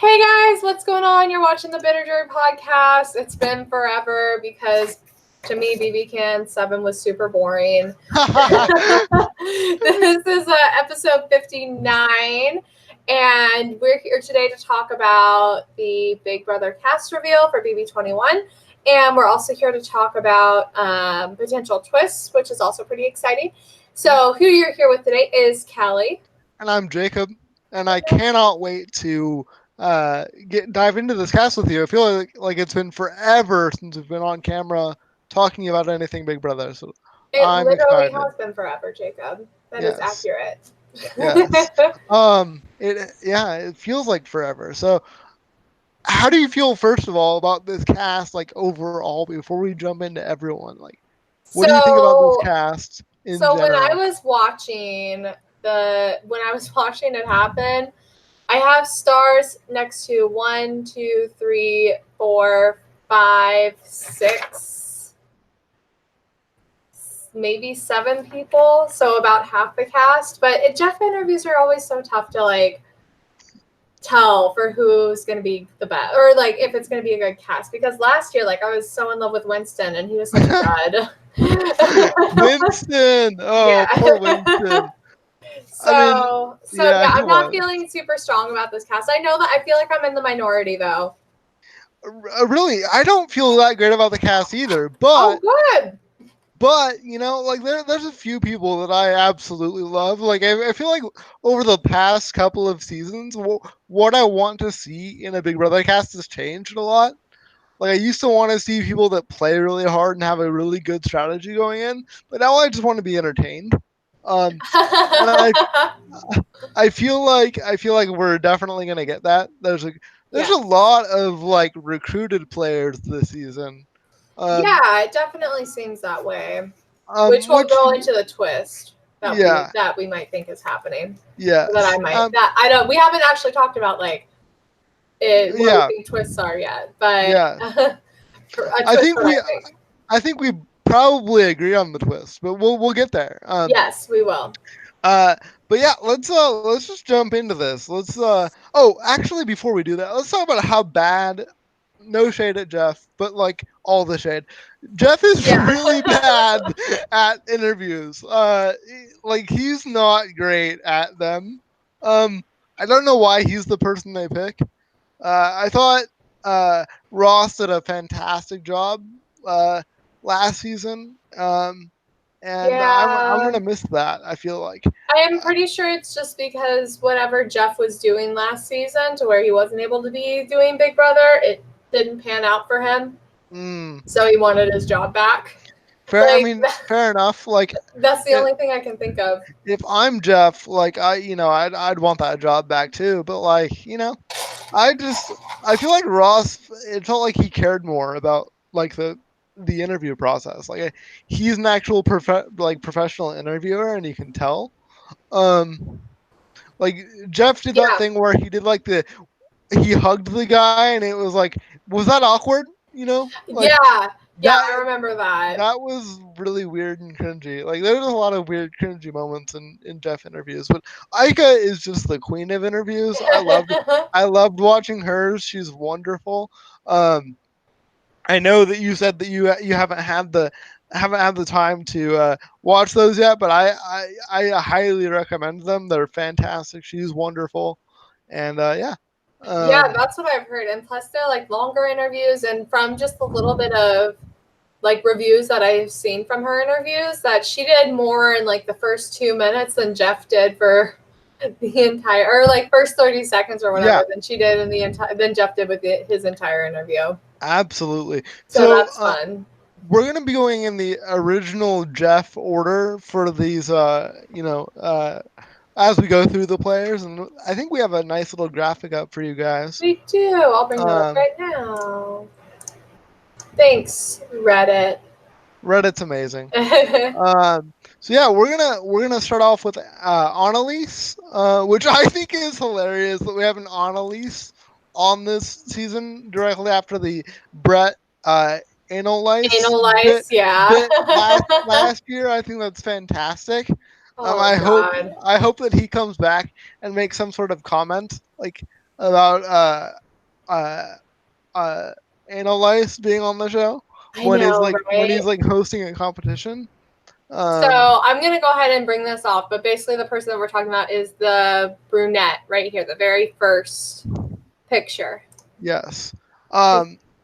Hey guys, what's going on? You're watching the Bitter Jury podcast. It's been forever because to me, BB Can 7 was super boring. This is episode 59, and we're here today to talk about the Big Brother cast reveal for BB21. And we're also here to talk about potential twists, which is also pretty exciting. So who you're here with today is Callie. And I'm Jacob, and I cannot wait to dive into this cast with you. I feel like it's been forever since we've been on camera talking about anything Big Brother. So It I'm literally excited. has been forever, Jacob. That is Yes. accurate. Yes. It feels like forever. So how do you feel first of all about this cast, like overall, before we jump into everyone? Like, what do you think about this cast in when I general? was watching it happen, I have stars next to 1, 2, 3, 4, 5, 6, maybe 7 people. So about half the cast. But Jeff interviews are always so tough to tell for who's going to be the best, or if it's going to be a good cast, because last year I was so in love with Winston and he was such a dud. Winston, poor Winston. I'm not feeling super strong about this cast. I know that I feel like I'm in the minority though. Really, I don't feel that great about the cast either, but good. But there's a few people that I absolutely love. I feel like over the past couple of seasons, what I want to see in a Big Brother cast has changed a lot. Like I used to want to see people that play really hard and have a really good strategy going in, but now I just want to be entertained. And I feel like we're definitely gonna get that. There's a lot of recruited players this season. It definitely seems that way. Which will go into the twist that we might think is happening. Yeah. We haven't actually talked about what we think twists are yet, but yeah. I think we probably agree on the twist, but we'll get there. Yes, we will. But yeah, let's just jump into this. Actually, before we do that, let's talk about how bad. No shade at Jeff, but all the shade. Jeff is really bad at interviews. He's not great at them. I don't know why he's the person they pick. I thought Ross did a fantastic job last season. I'm gonna miss that. I feel like I am pretty sure it's just because whatever Jeff was doing last season, to where he wasn't able to be doing Big Brother, it didn't pan out for him. So he wanted his job back. Fair enough. That's the only thing I can think of. If I'm Jeff, I'd want that job back too. But I feel like Ross. It felt like he cared more about the interview process. He's an actual professional interviewer, and you can tell. Jeff did that thing where he did he hugged the guy, and it was that awkward? I remember that. That was really weird and cringy. There's a lot of weird cringy moments in Jeff interviews, but Aika is just the queen of interviews. I loved watching hers. She's wonderful. I know that you said that you haven't had the time to watch those yet, but I highly recommend them. They're fantastic. She's wonderful, and that's what I've heard. And plus, they're longer interviews, and from just a little bit of reviews that I've seen from her interviews, that she did more in the first 2 minutes than Jeff did for the entire, or first 30 seconds or whatever than she did in the entire, than Jeff did with his entire interview. Absolutely. So that's fun. We're gonna be going in the original Jeff order for these, as we go through the players, and I think we have a nice little graphic up for you guys. We do. I'll bring that up right now. Thanks, Reddit. Reddit's amazing. We're gonna start off with Annalise, which I think is hilarious that we have an Annalise on this season directly after the Brett anal lice bit last year. I think that's fantastic. I hope that he comes back and makes some sort of comment. about Analyze being on the show I know, when he's right? like hosting a competition. So I'm gonna go ahead and bring this off, but basically the person that we're talking about is the brunette right here, the very first picture. Yes.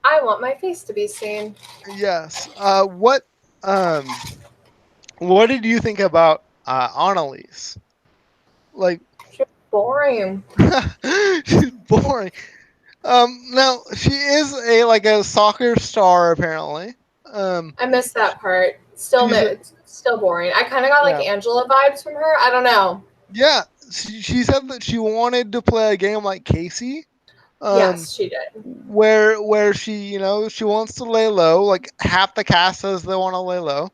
I want my face to be seen. Yes. What did you think about Annalise? Like, She's boring. she's boring. Now she is a soccer star apparently. I missed that part. Still, She's a, it's still boring. I kind of got like yeah, Angela vibes from her. I don't know. yeah. She said that she wanted to play a game like Casey, Yes, she did. where she she wants to lay low. Like half the cast says they want to lay low,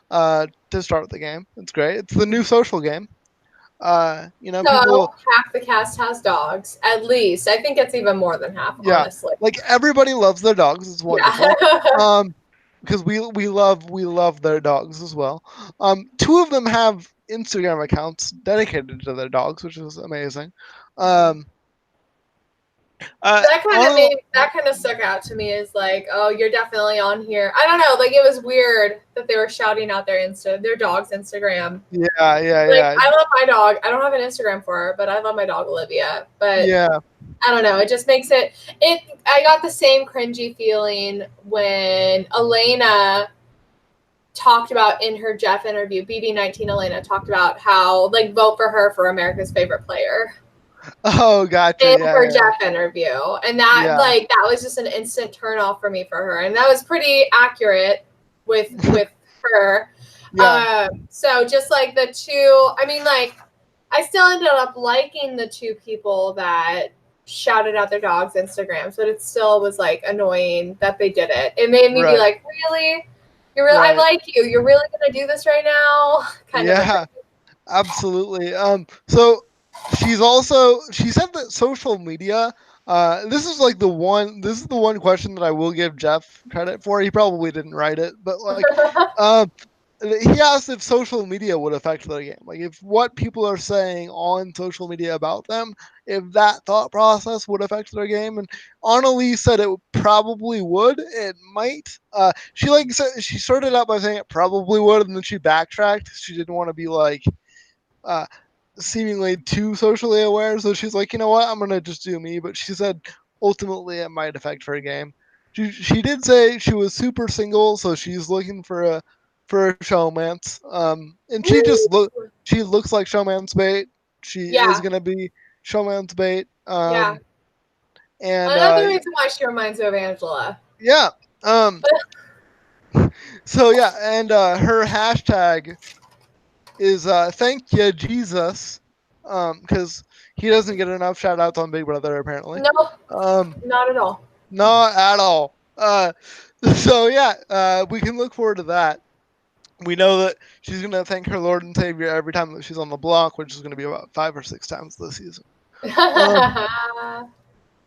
to start the game. It's great. It's the new social game. People. So half the cast has dogs, at least. I think it's even more than half, Yeah, honestly. like everybody loves their dogs. It's wonderful. Yeah. Because we love their dogs as well. Two of them have Instagram accounts dedicated to their dogs, which is amazing. Um, on That kind of stuck out to me as like, oh, you're definitely on here. I don't know, like it was weird that they were shouting out their dog's Instagram. yeah, Like yeah, I love my dog. I don't have an Instagram for her, but I love my dog Olivia. But yeah. I don't know. It just makes it. I got the same cringy feeling when Elena talked about in her Jeff interview. BB19 Elena talked about how like vote for her for America's favorite player Oh, gotcha. in Yeah, her yeah, Jeff interview, and that yeah, like that was just an instant turn off for me for her, and that was pretty accurate with her. yeah. So just like the two, I mean, like I still ended up liking the two people that shouted out their dogs' Instagrams, but it still was like annoying that they did it. It made me be Right, like, really? You're really I right. like you. You're really gonna do this right now? Kind of a Yeah, absolutely. So she said that social media. This is like the one. This is the one question that I will give Jeff credit for. He probably didn't write it, but um, he asked if social media would affect their game. Like if what people are saying on social media about them, if that thought process would affect their game. And Annalise said it probably would. It might. She started out by saying it probably would, and then she backtracked. She didn't want to be uh, seemingly too socially aware. So she's like, you know what, I'm gonna just do me. But she said ultimately it might affect her game. She did say she was super single, so she's looking for a showmance. And she looks like showmance bait. She is Yeah, gonna be showmance bait. yeah. And Another reason why she reminds me of Angela. yeah. Um, so yeah, and her hashtag is thank you Jesus, because he doesn't get enough shout outs on Big Brother apparently. Nope, Um, not at all. not at all. So yeah, we can look forward to that. We know that she's gonna thank her Lord and Savior every time that she's on the block, which is gonna be about 5 or 6 times this season.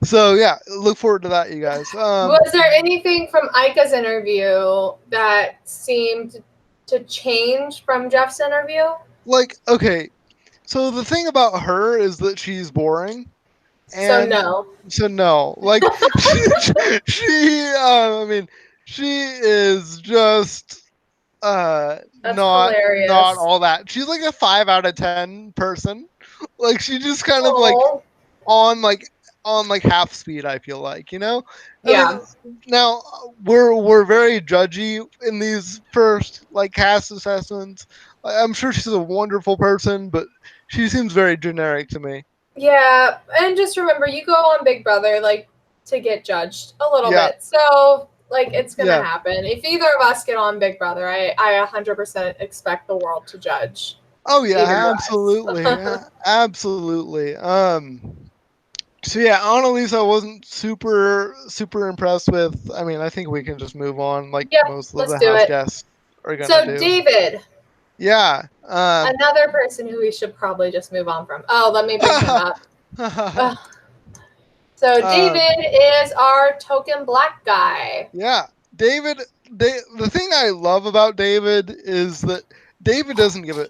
So yeah, look forward to that, you guys. Was there anything from Ika's interview that seemed to change from Jeff's interview? Like, okay, so the thing about her is that she's boring. So And no. so no, like I mean, she is just That's not hilarious. all that. She's like a 5 out of 10 person. Like she just kind of like Oh, on like on like half speed. I feel like I mean, yeah. now we're very judgy in these first like cast assessments. I'm sure she's a wonderful person, but she seems very generic to me. Yeah, and just remember, you go on Big Brother like to get judged a little Yeah, bit. So like it's gonna yeah. happen. If either of us get on Big Brother, I 100% expect the world to judge Oh yeah, either of absolutely, us. absolutely. So yeah, Annalisa wasn't super impressed with. I mean, I think we can just move on, like Yep, most of let's the do house it. guests are gonna So do. David, Yeah. another person who we should probably just move on from. Oh, let me bring him up. Ugh. So David is our token black guy. yeah, David. The thing I love about David is that David doesn't give a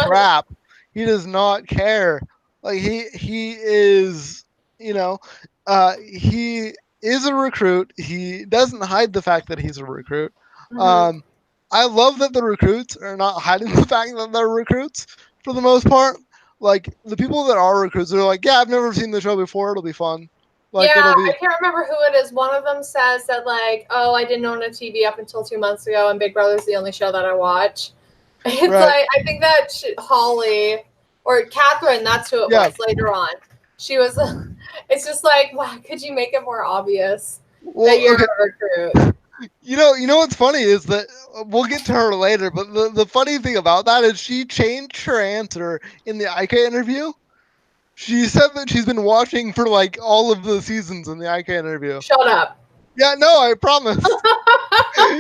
crap. He does not care. Like he is, you know, he is a recruit. He doesn't hide the fact that he's a recruit. Mhm. Um, I love that the recruits are not hiding the fact that they're recruits for the most part. Like the people that are recruits, they're like, yeah, I've never seen the show before. It'll be fun. Like Yeah, it'll I be can't remember who it is. One of them says that like, oh, I didn't own a TV up until 2 months ago, and Big Brother's the only show that I watch. It's right. like I think that Holly or Catherine, that's who it Yeah. was later on. She was. It's just like, wow, could you make it more obvious that Well, you're okay. a recruit? You know what's funny is that we'll get to her later, but the funny thing about that is she changed her answer in the Ica interview. She said that she's been watching for like all of the seasons in the Ica interview. Shut up. Yeah, no, I promise.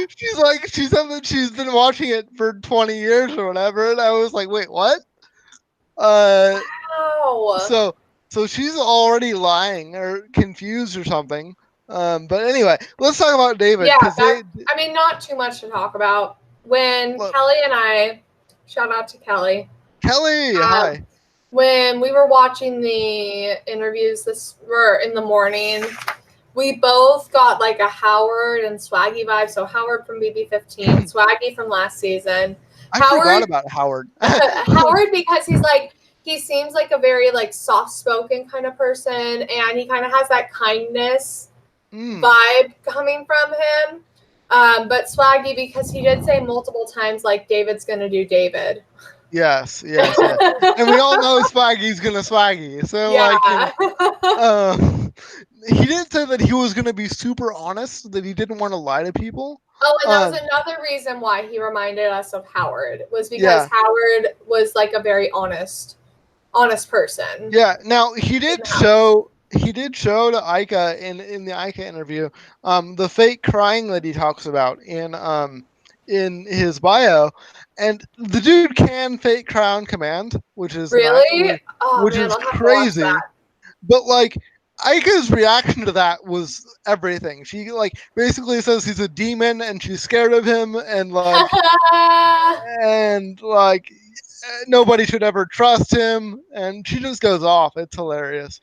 She's like, she said that she's been watching it for 20 years or whatever, and I was like, wait, what? Uh, Wow. so so she's already lying or confused or something. But anyway, let's talk about David Yeah, because they I mean, not too much to talk about. When look, Kelly and I, shout out to Kelly, Kelly, um, hi. when we were watching the interviews this were in the morning, we both got like a Howard and Swaggy vibe. So Howard from BB15, Swaggy from last season. I forgot Howard, about Howard. Howard because he's like he seems like a very like soft spoken kind of person, and he kind of has that kindness Mm, vibe coming from him. But Swaggy because he did say multiple times like David's gonna do David. yes, yes, yes. And we all know Swaggy's gonna Swaggy. So Yeah. like, he did say that he was gonna be super honest, that he didn't want to lie to people. Oh, and that was Um, another reason why he reminded us of Howard was because yeah, Howard was like a very honest person. yeah. Now In the house. he did show to Ica in the Ica interview, the fake crying that he talks about in his bio, and the dude can fake cry on command, Really? Oh which man, is I'll have to watch crazy. that. But like Aika's reaction to that was everything. She like basically says he's a demon and she's scared of him and like nobody should ever trust him and she just goes off. It's hilarious.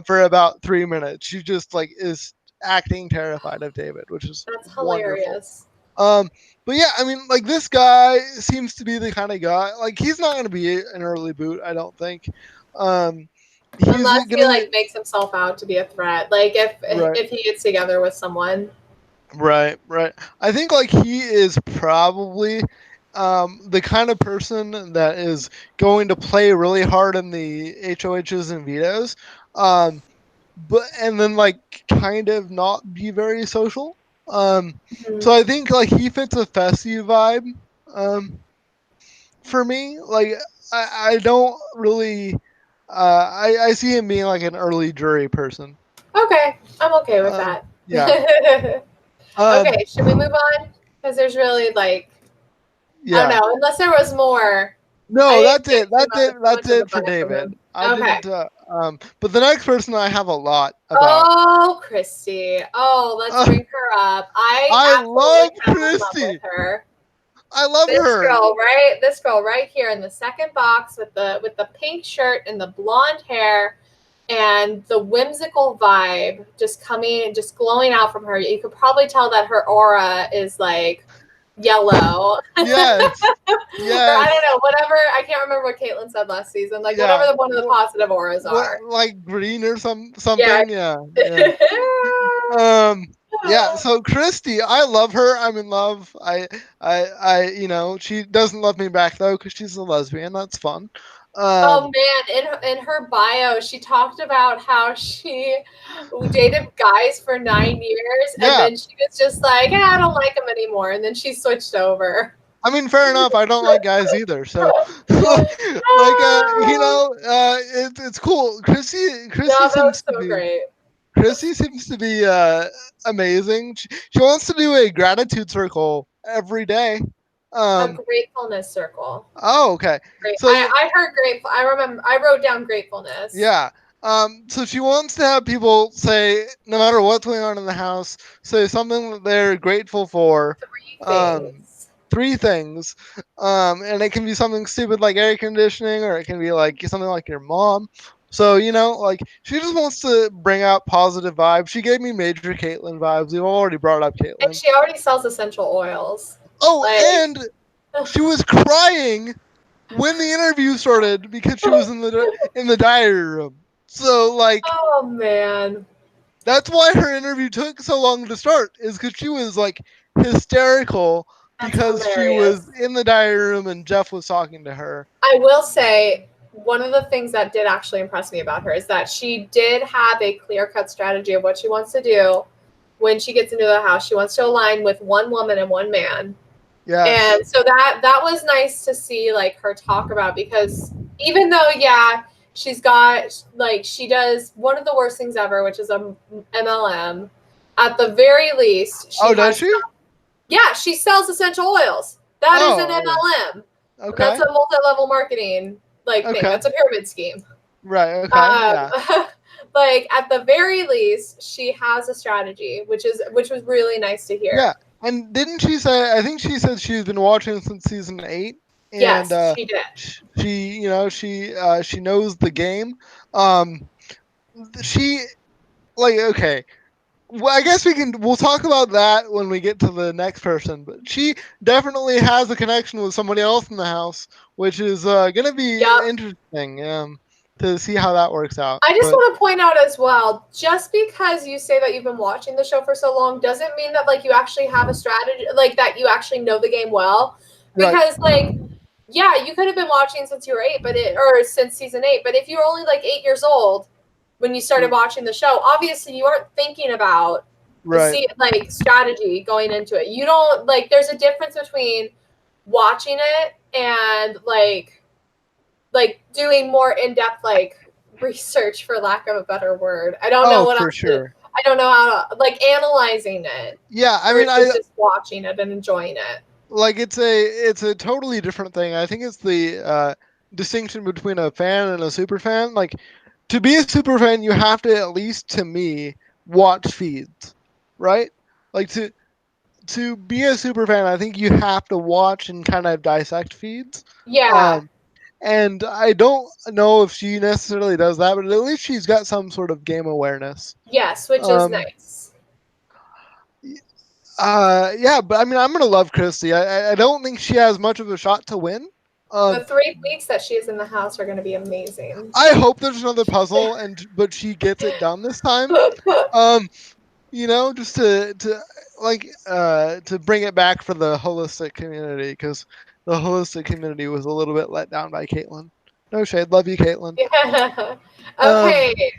For about 3 minutes. She just like is acting terrified of David, which is That's wonderful. hilarious. Um but yeah, I mean like this guy seems to be the kind of guy like he's not gonna be an early boot, I don't think. Um he's Unless he gonna like makes himself out to be a threat. Like right. if he gets together with someone. Right, right. I think like he is probably the kind of person that is going to play really hard in the HOHs and vetoes, um, but and then like kind of not be very social. So Mhm. I think like he fits a Fessy vibe for me. Like I don't really I see him being like an early jury person. Okay, I'm okay with Um, that. yeah. Okay, should we Um, move on? Because there's really like I don't yeah. know. Unless there was more, I No, didn't that's get it. too That's it. That's much of the it for bite from David. him. I Okay. didn't. But the next person I have a lot about. Oh, Christy. Oh, let's Uh, bring her up. I I love absolutely fell in love with Christy. her. I love This her. girl, right? This girl right here in the second box with the pink shirt and the blonde hair and the whimsical vibe just coming and just glowing out from her. You could probably tell that her aura is like yellow. Yes. Or I Yes. don't know, whatever. I can't remember what Caitlin said last season. Like whatever Yeah. one of the positive auras What are. like green or Yeah. something? Yeah. Yeah. Um. Yeah. So Christy, I love her. I'm in love. You know, she doesn't love me back though because she's a lesbian. That's fun. Oh Um. man, in her bio, she talked about how she dated guys for 9 years, and Yeah. then she was just like, "Yeah, I don't like them anymore," and then she switched over. I mean, fair enough. I don't like guys either. So, you Ah, know, it's cool. no, that was so great. Chrissy seems to be amazing. She wants to do a gratitude circle every day. A Um. gratefulness circle. Oh, okay. Great. So I heard grateful. I remember. I wrote down gratefulness. yeah. So she wants to have people say, no matter what's going on in the house, say something that they're grateful for. Three Um. things. 3 things, and it can be something stupid like air conditioning, or it can be like something like your mom. So like she just wants to bring out positive vibes. She gave me major Caitlyn vibes. We've already brought up And Caitlyn. she already sells essential oils. Oh, and she was crying when the interview started because she was in the diary room. So like, oh man, that's why her interview took so long to start, is because she was like hysterical because she was in the diary room and Jeff was talking to her. I will say one of the things that did actually impress me about her is that she did have a clear-cut strategy of what she wants to do when she gets into the house. She wants to align with one woman and one man. Yes. And so that was nice to see like her talk about, because even though she's got like she does one of the worst things ever, which is a MLM, at the very least does she? Yeah, she sells essential oils. That is an MLM. Okay. That's a multi-level marketing thing. That's a pyramid scheme. Right. Okay. Yeah. Like at the very least, she has a strategy, which was really nice to hear. Yeah. And didn't she say? I think she said she's been watching since season 8. And, yes, she did. She knows the game. She okay. Well, I guess we'll talk about that when we get to the next person, but she definitely has a connection with somebody else in the house, which is going to be interesting to see how that works out. I just want to point out as well, just because you say that you've been watching the show for so long doesn't mean that like you actually have a strategy, like that you actually know the game well. Because you could have been watching since you were 8, or since season 8, but if you were only like 8 years old when you started watching the show, obviously you weren't thinking about strategy going into it. You don't there's a difference between watching it and like doing more in-depth research, for lack of a better word. I don't know what else I don't know how to analyzing it. Yeah, I mean, just watching it and enjoying it. It's a totally different thing. I think it's the distinction between a fan and a super fan. Like, to be a super fan, you have to, at least to me, watch feeds, right? Like to be a super fan, I think you have to watch and kind of dissect feeds. Yeah. And I don't know if she necessarily does that, but at least she's got some sort of game awareness. Yes, which is nice. Yeah, but I mean, I'm gonna love Christy. I don't think she has much of a shot to win. The 3 weeks that she is in the house are going to be amazing. I hope there's another puzzle, but she gets it done this time. Just to bring it back for the holistic community, because the holistic community was a little bit let down by Caitlyn. No shade, love you, Caitlyn. Yeah. Okay.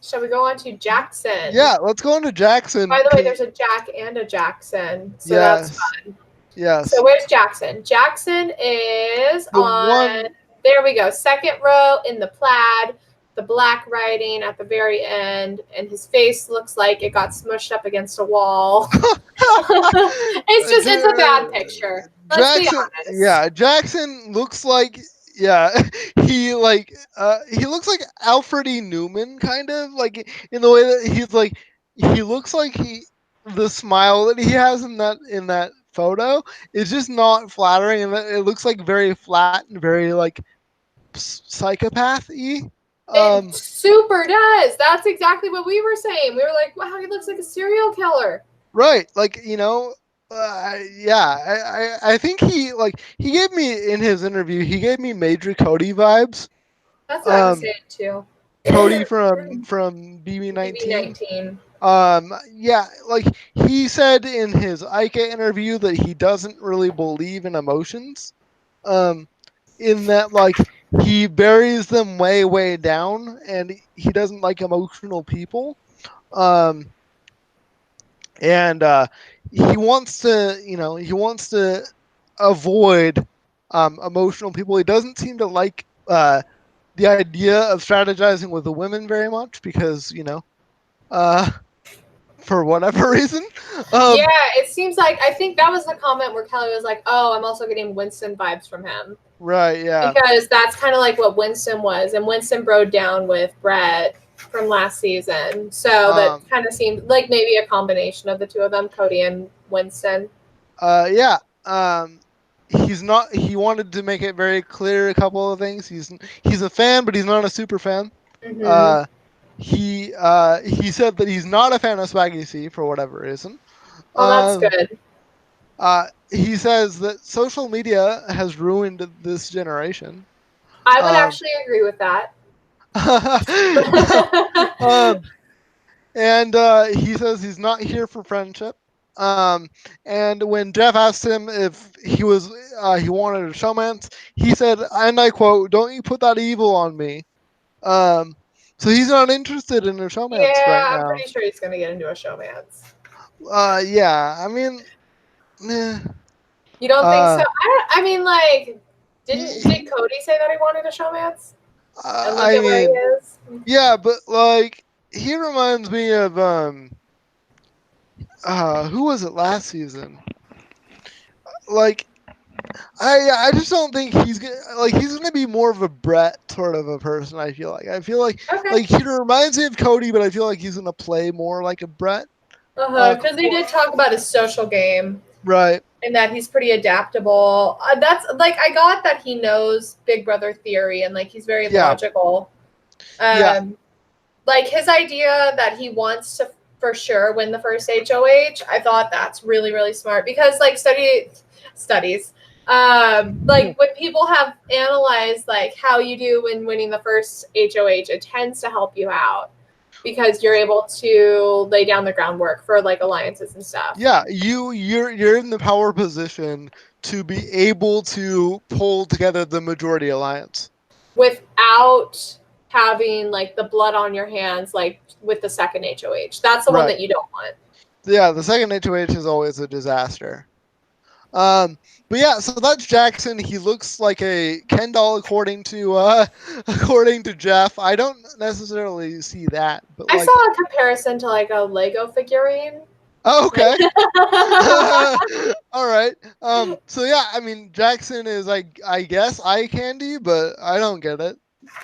Shall we go on to Jackson? Yeah, let's go on to Jackson. By the way, there's a Jack and a Jackson, so that's fun. Yes. So where's Jackson? Jackson is there we go, second row in the plaid, the black writing at the very end, and his face looks like it got smushed up against a wall. It's a bad picture. Let's be honest. Yeah, Jackson looks like he looks like Alfred E. Newman, kind of, like, in the way that he looks like the smile that he has in that photo is just not flattering, and it looks like very flat and very like psychopath-y. It super does. That's exactly what we were saying. We were like, wow, he looks like a serial killer. Right, I think he gave me, in his interview, he gave me major Cody vibes. That's what I'm saying too. Cody from BB19. He said in his Ika interview that he doesn't really believe in emotions. In that he buries them way, way down, and he doesn't like emotional people. And he wants to avoid emotional people. He doesn't seem to like the idea of strategizing with the women very much, because for whatever reason. It seems like, I think that was the comment where Kelly was like, oh, I'm also getting Winston vibes from him. Right, yeah. Because that's kind of like what Winston was, and Winston broke down with Brett from last season. So that kind of seemed like maybe a combination of the two of them, Cody and Winston. he's not. He wanted to make it very clear a couple of things. He's a fan, but he's not a super fan. Mm-hmm. Uh, he said that he's not a fan of Swaggy C for whatever reason. Oh, that's Um, good. he says that social media has ruined this generation. I would Um, actually agree with that. um, and he says he's not here for friendship. And when Jeff asked him if he wanted a showmance, he said, and I quote, "Don't you put that evil on me." Um, so he's not interested in a showmance right Yeah, I'm now. pretty sure he's gonna get into a showmance. Yeah, I mean, eh, You don't think so? uh, I mean, like, he, did Cody say that he wanted a showmance? And look I at where he mean, is. yeah, but like he reminds me of who was it last season? Like I just don't think he's gonna be more of a Brett sort of a person. I feel Okay. like he reminds me of Cody, but I feel like he's gonna play more like a Brett. Because they did talk about his social game Right. and that he's pretty adaptable. That's like I got that he knows Big Brother theory and like he's very Yeah. logical. Yeah. Like his idea that he wants to for sure win the first HOH. I thought that's really really smart because like studies. Like when people have analyzed like how you do when winning the first HOH, it tends to help you out because you're able to lay down the groundwork for like alliances and stuff. Yeah. You're in the power position to be able to pull together the majority alliance without having like the blood on your hands, like with the second HOH. That's the one that you don't want. Yeah, the second HOH is always a disaster. But yeah, so that's Jackson. He looks like a Ken doll according to Jeff. I don't necessarily see that, but I like, saw a comparison to like a Lego figurine. oh, okay. All right. So yeah, I mean, Jackson is like, I guess eye candy, but I don't get it.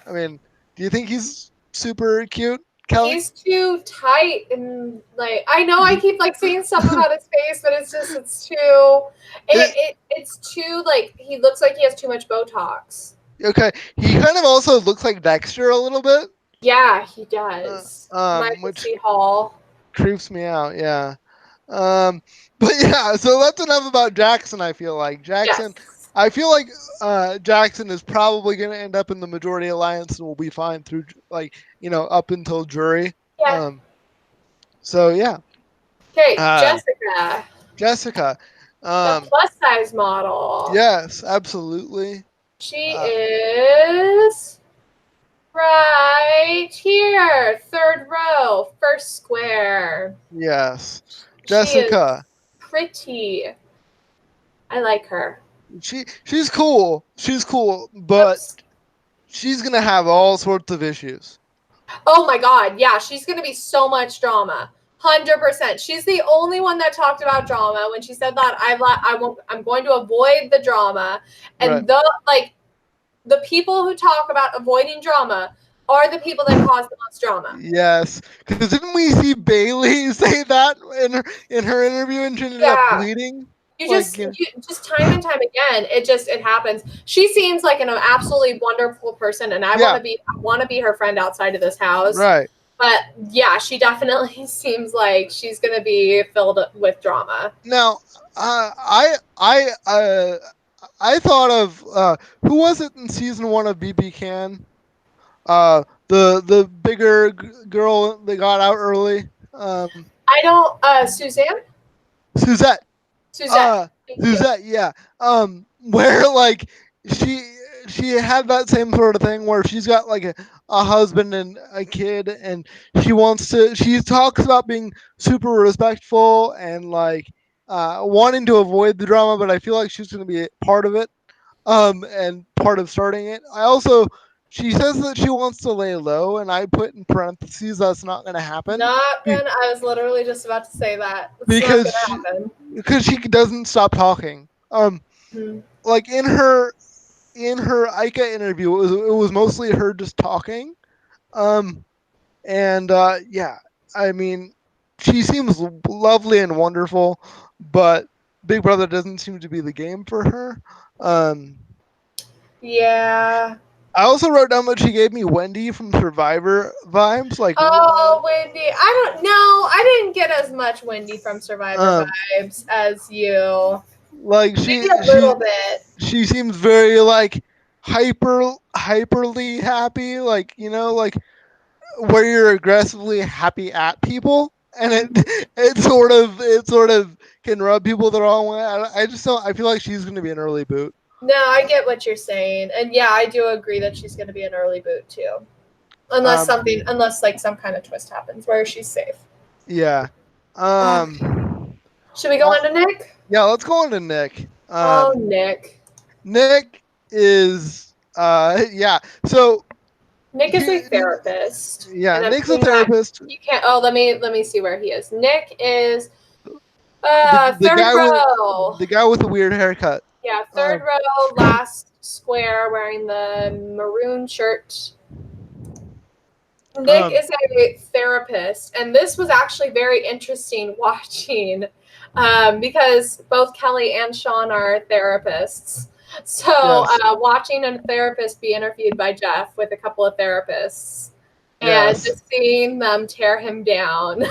I mean, do you think he's super cute, Kelly? He's too tight and like I know I keep like seeing stuff about his face, but it's too it's too like he looks like he has too much Botox. Okay, he kind of also looks like Dexter a little bit. Yeah, he does. Which Hall creeps me out. Yeah. But yeah, so that's enough about Jackson. I feel like Jackson. Yes. I feel like Jackson is probably going to end up in the majority alliance and will be fine through up until jury. Yeah. So yeah. Okay, Jessica. Jessica. The plus size model. Yes, absolutely. She is right here, third row, first square. Yes, Jessica. Pretty. I like her. She's cool. She's cool, but she's gonna have all sorts of issues. Oh my god, yeah, she's gonna be so much drama. 100%. She's the only one that talked about drama when she said that I'm going to avoid the drama. And the people who talk about avoiding drama are the people that cause the most drama. Yes, because didn't we see Bailey say that in her interview and she ended up bleeding? Just time and time again, it happens. She seems like an absolutely wonderful person, and I want to be her friend outside of this house. Right. But yeah, she definitely seems like she's gonna be filled with drama. Now, I thought of who was it in season 1 of BB Can? The bigger girl that got out early. I don't. Suzanne. Suzette. Suzette, yeah. Where like she had that same sort of thing where she's got like a husband and a kid, and she talks about being super respectful and like wanting to avoid the drama, but I feel like she's going to be part of it, and part of starting it. She says that she wants to lay low, and I put in parentheses that's not going to happen. I was literally just about to say that. Because she doesn't stop talking. Like in her Ica interview, it was mostly her just talking. Yeah, I mean, she seems lovely and wonderful, but Big Brother doesn't seem to be the game for her. Yeah. I also wrote down that she gave me Wendy from Survivor vibes. Like, Oh, Wendy. I don't know. I didn't get as much Wendy from Survivor um, vibes as you. like Maybe a little bit. she seems very like hyperly happy. Like, like where you're aggressively happy at people, and it sort of can rub people the wrong way. I just don't. I feel like she's going to be an early boot. No, I get what you're saying. And yeah, I do agree that she's going to be an early boot too. Unless like some kind of twist happens where she's safe. Yeah. Should we go on to Nick? Yeah, let's go on to Nick. Nick. Nick is yeah. So Nick is a therapist. Yeah, Nick's a therapist. You can't. Oh, let me see where he is. Nick is the third row. The guy with the weird haircut. Yeah, third row, last square, wearing the maroon shirt. Nick is a therapist, and this was actually very interesting watching because both Kelly and Sean are therapists. So watching a therapist be interviewed by Jeff with a couple of therapists and just seeing them tear him down.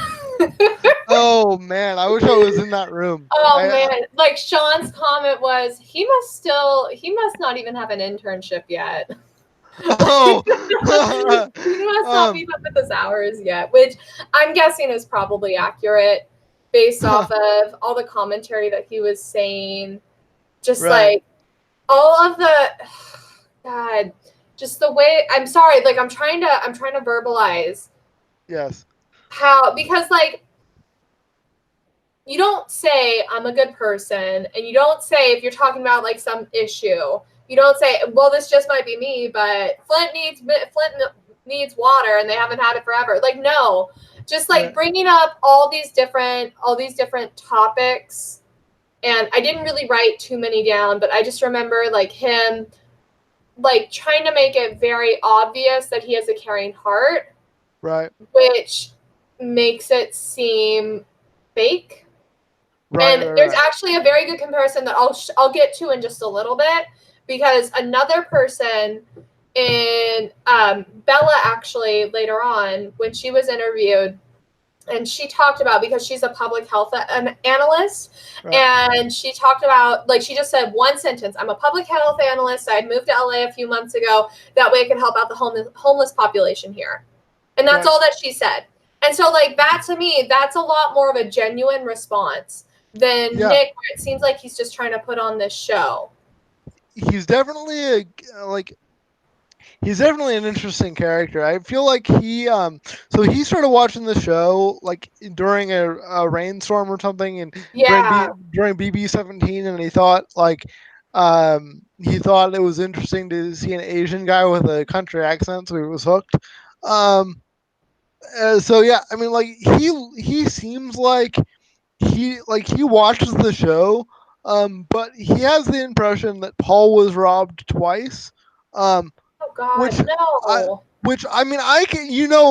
Oh man, I wish I was in that room. Man, like Sean's comment was, he must not even have an internship yet. Oh, he must not be up with his hours yet, which I'm guessing is probably accurate based off of all the commentary that he was saying. Just like all of the God, just the way I'm sorry, like I'm trying to verbalize. Yes. How, because like you don't say I'm a good person, and you don't say if you're talking about like some issue. You don't say, well, this just might be me, but Flint needs water, and they haven't had it forever. Like, no, just like bringing up all these different topics. And I didn't really write too many down, but I just remember like him, like trying to make it very obvious that he has a caring heart, right? Which makes it seem fake. Right, and there's actually a very good comparison that I'll get to in just a little bit. Because another person in Bella, actually, later on, when she was interviewed, and she talked about, because she's a public health analyst, and she talked about, like, she just said one sentence, I'm a public health analyst, I had moved to LA a few months ago, that way I could help out the homeless population here. And that's all that she said. And so, like, that to me, that's a lot more of a genuine response than Nick, where it seems like he's just trying to put on this show. He's definitely he's definitely an interesting character. I feel like he he started watching the show like during a rainstorm or something, and during BB17, and he thought it was interesting to see an Asian guy with a country accent, so he was hooked. So yeah, I mean, like he seems like he watches the show. But he has the impression that Paul was robbed twice. Oh God, no. Which I mean, I can,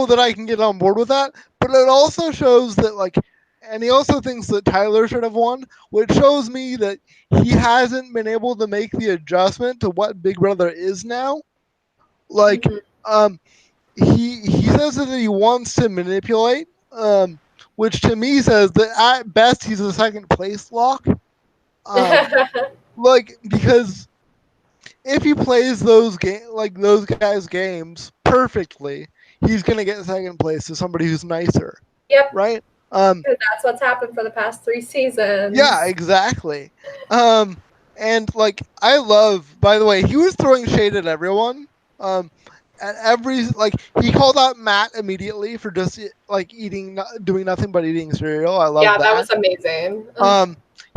that I can get on board with that. But it also shows that and he also thinks that Tyler should have won, which shows me that he hasn't been able to make the adjustment to what Big Brother is now. Like, he says that he wants to manipulate, which to me says that at best he's a second place lock. Because if he plays those guys' games perfectly, he's gonna get second place to somebody who's nicer. Yep. Right. That's what's happened for the past 3 seasons. Yeah, exactly. And I love. By the way, he was throwing shade at everyone. At every he called out Matt immediately for just doing nothing but eating cereal. I love that. Yeah, that was amazing.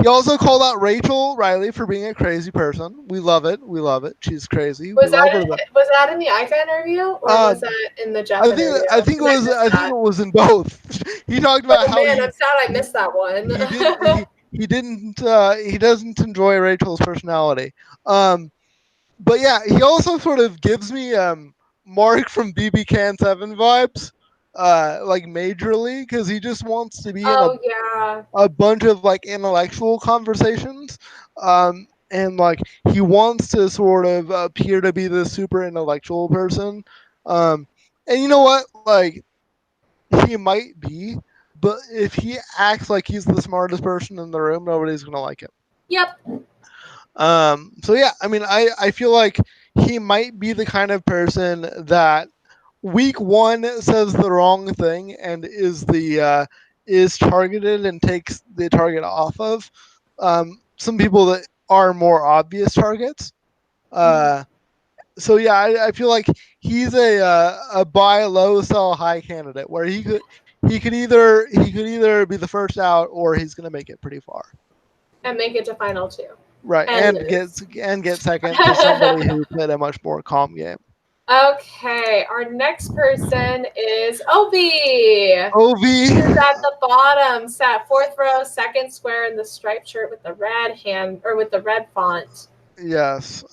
He also called out Rachel Riley for being a crazy person. We love it. She's crazy. Was that in the Ica interview, or was that in the Jeff interview? I think it was in both. He talked about how. Man, I'm sad I missed that one. He doesn't enjoy Rachel's personality. But yeah, he also sort of gives me Mark from BB Can 7 vibes. like majorly, because he just wants to be in Oh yeah. a bunch of like intellectual conversations. And like he wants to sort of appear to be this super intellectual person. Um, and you know what? Like he might be, but if he acts like he's the smartest person in the room, nobody's gonna like him. Yep. So yeah, I mean, I feel like he might be the kind of person that week one says the wrong thing and is targeted and takes the target off of some people that are more obvious targets. So yeah, I feel like he's a buy low, sell high candidate where he could either be the first out or he's gonna make it pretty far. And make it to final two. Right, And and get second to somebody who played a much more calm game. Okay, our next person is Ovi. Ov, He's at the bottom, sat fourth row, second square in the striped shirt with the red font. yes.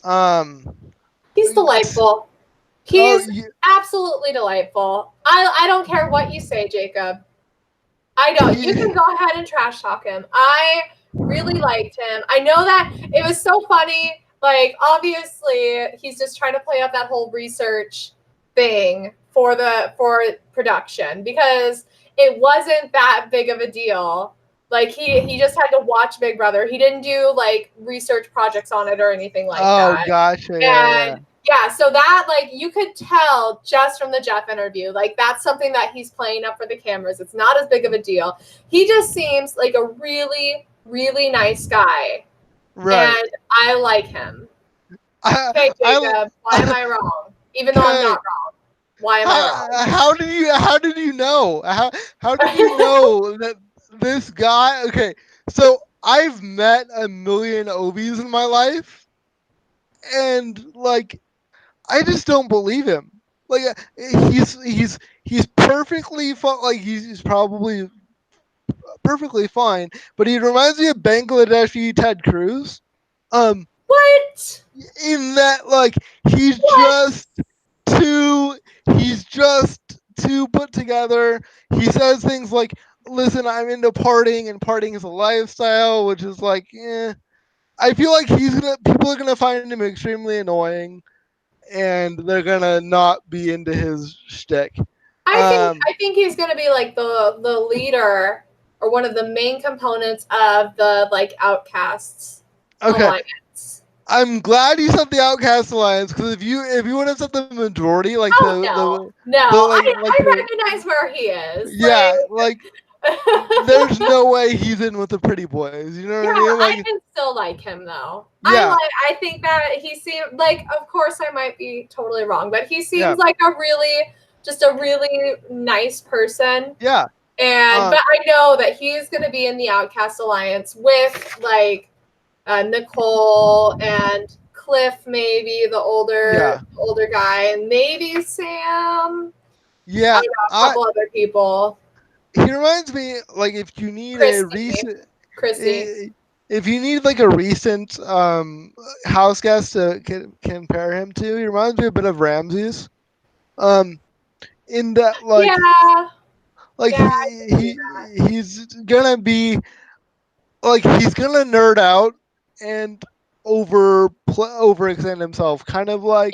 He's delightful. Oh, He's absolutely delightful. I don't care what you say, Jacob. I don't. You can go ahead and trash talk him. I really liked him. I know that it was so funny. Like, obviously, he's just trying to play up that whole research thing for production because it wasn't that big of a deal. Like he just had to watch Big Brother. He didn't do like research projects on it or anything like that. Oh, gotcha. Yeah. Yeah, so that like you could tell just from the Jeff interview, like that's something that he's playing up for the cameras. It's not as big of a deal. He just seems like a really, really nice guy. Right. And I like him. Okay, Jacob, why am I wrong? Even though I'm not wrong. Why am I wrong? How did you know? How did you know that this guy? Okay, so I've met a million Obies in my life, and like I just don't believe him. Like he's perfectly like he's probably perfectly fine, but he reminds me of Bangladeshi Ted Cruz. What? In that like he's What? too he's just too put together. He says things like, "Listen, I'm into partying, and partying is a lifestyle," which is like, I feel like people are gonna find him extremely annoying, and they're gonna not be into his shtick. I think he's gonna be like the leader or one of the main components of the like Outcasts alliance. I'm glad you said the Outcast Alliance because if you would have said the majority, like no, I recognize where he is. Yeah, like there's no way he's in with the pretty boys. You know what I mean? Like, I can still like him though. Yeah. I think that he seems like, of course I might be totally wrong, but he seems like a really nice person. Yeah. But I know that he's gonna be in the Outcast Alliance with like Nicole and Cliff, maybe the older guy, and maybe Sam. Yeah, a couple other people. He reminds me like if you need a recent Chrissy. If you need like a recent house guest to compare him to, he reminds me a bit of Ramses. In that he's gonna be like he's gonna nerd out and overextend himself, kind of like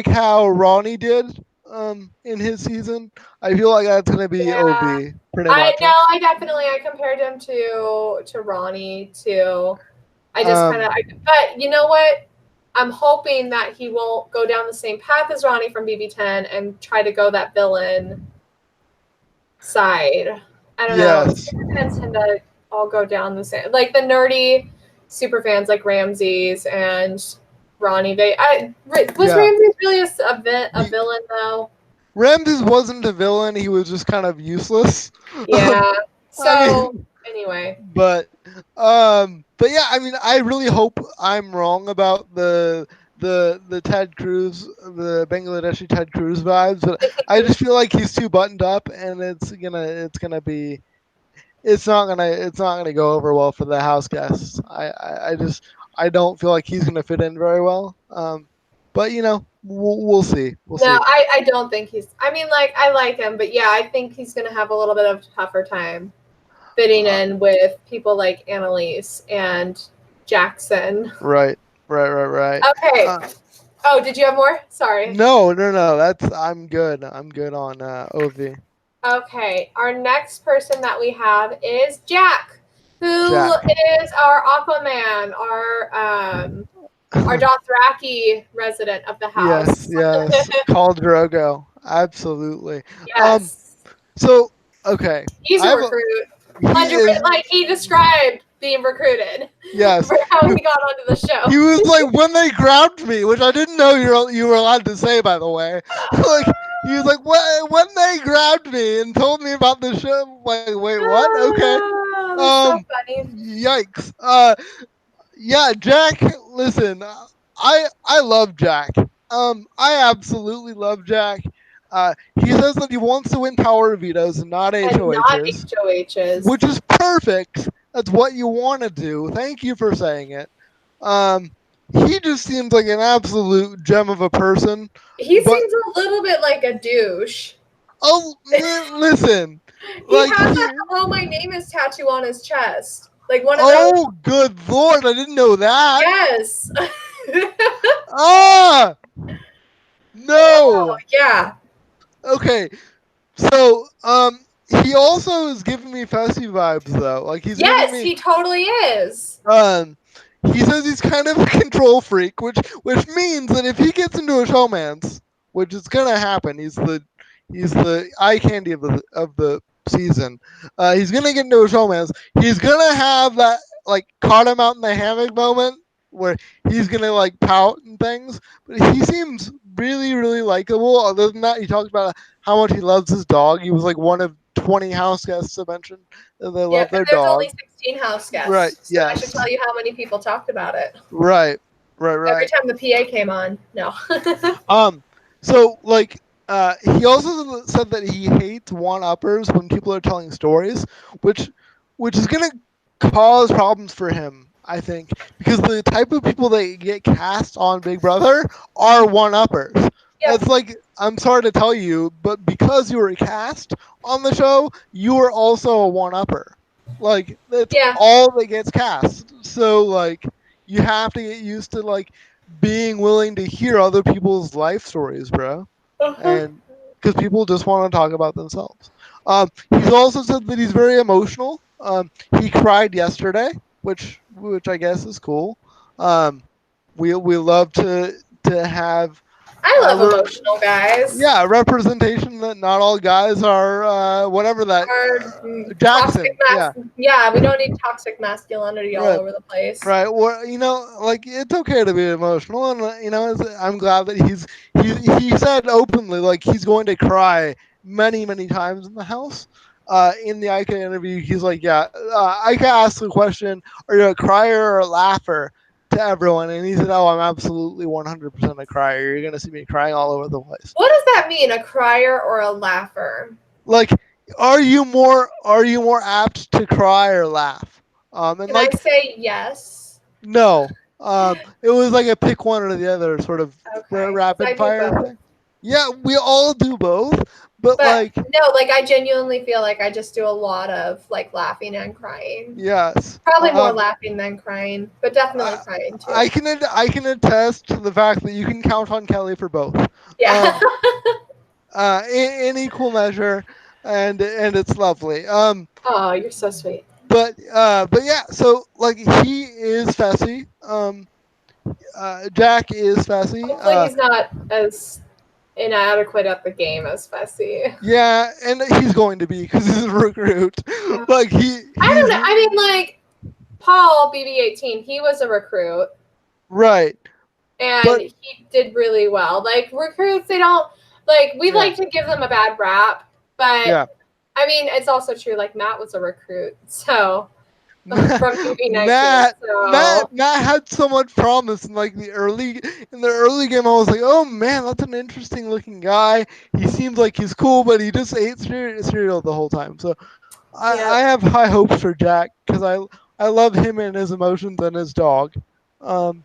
how Ronnie did in his season. I feel like that's gonna be OB pretty much. I compared him to Ronnie too. I just but you know what? I'm hoping that he won't go down the same path as Ronnie from BB10 and try to go that villain side. I don't know. Super fans tend to all go down the same, like the nerdy super fans like Ramses and Ronnie. Ramses really a villain though? Ramses wasn't a villain. He was just kind of useless. Yeah. So anyway. But yeah, I mean, I really hope I'm wrong about the Ted Cruz, the Bangladeshi Ted Cruz vibes, but I just feel like he's too buttoned up, and it's not gonna go over well for the house guests. I don't feel like he's gonna fit in very well. But we'll see. We'll No, see. I don't think he's. I mean, like, I like him, but yeah, I think he's going to have a little bit of a tougher time fitting in with people like Annalise and Jackson. Right. Okay. Oh, did you have more? Sorry. No. I'm good. I'm good on Ovi. Okay. Our next person that we have is Jack, who Jack. is our Aquaman, our Dothraki resident of the house. Yes. Call Drogo. Absolutely. Yes. So okay. He's I a have recruit. he is Like he described being recruited yes. for how he got onto the show. He was like when they grabbed me, which I didn't know you were allowed to say, by the way. Like he was like when they grabbed me and told me about the show. Like wait, what? Okay. So funny. Yikes. Yeah, Jack. Listen, I love Jack. I absolutely love Jack. He says that he wants to win power vetoes and not And not HOHs, HOHs. which is perfect. That's what you want to do. Thank you for saying it. He just seems like an absolute gem of a person. He but, seems a little bit like a douche. Oh, listen. He has that "Hello, my name is" tattoo on his chest. Like one of those. Oh, good lord! I didn't know that. Yes. Ah. No. Oh, yeah. Okay. So, he also is giving me Fessy vibes though. Like he's Yes, giving me, he totally is. he says he's kind of a control freak, which means that if he gets into a showmance, which is gonna happen, he's the eye candy of the season. He's gonna get into a showmance. He's gonna have that like caught him out in the hammock moment where he's gonna like pout and things. But he seems really likable. Other than that, he talked about how much he loves his dog. He was like one of 20 house guests to mention that they love their there's dog. only 16 house guests. Right. So Yes. I should tell you how many people talked about it. Right. Every time the PA came on. No. So like he also said that he hates one-uppers when people are telling stories, which is gonna cause problems for him, I think, because the type of people that get cast on Big Brother are one-uppers. Yep. That's like, I'm sorry to tell you, but because you were cast on the show, you are also a one-upper. Like that's all that gets cast. So like you have to get used to like being willing to hear other people's life stories, bro. And because people just want to talk about themselves. He's also said that he's very emotional. He cried yesterday, which I guess is cool. We love to have. I love emotional guys. Yeah, representation that not all guys are whatever that. Jackson. Yeah, we don't need toxic masculinity all over the place. Right. Well, like it's okay to be emotional, and I'm glad that he said openly like he's going to cry many times in the house. In the Ika interview, he's like, yeah. Ika asked the question, "Are you a crier or a laugher?" to everyone, and he said, "Oh, I'm absolutely 100% a crier. You're gonna see me crying all over the place." What does that mean, a crier or a laugher? Like, are you more apt to cry or laugh? Can I say yes? No. It was like a pick one or the other sort of rapid fire thing. Yeah, we all do both, but like no, like I genuinely feel like I just do a lot of like laughing and crying. Yes. Probably more laughing than crying, but definitely crying too. I can attest to the fact that you can count on Kelly for both. Yeah. In equal measure, and it's lovely. Oh, you're so sweet. But yeah, so like he is Fessy. Jack is Fessy. Hopefully he's not as inadequate at the game as Fessy. Yeah, and he's going to be because he's a recruit. Like I don't know. I mean, like Paul BB18, he was a recruit, right? And he did really well. Like recruits, they don't like. We like to give them a bad rap, but I mean, it's also true. Like Matt was a recruit, so. From Matt had so much promise in like the early game. I was like, oh man, that's an interesting looking guy. He seems like he's cool, but he just ate cereal the whole time. So I have high hopes for Jack because I love him and his emotions and his dog. But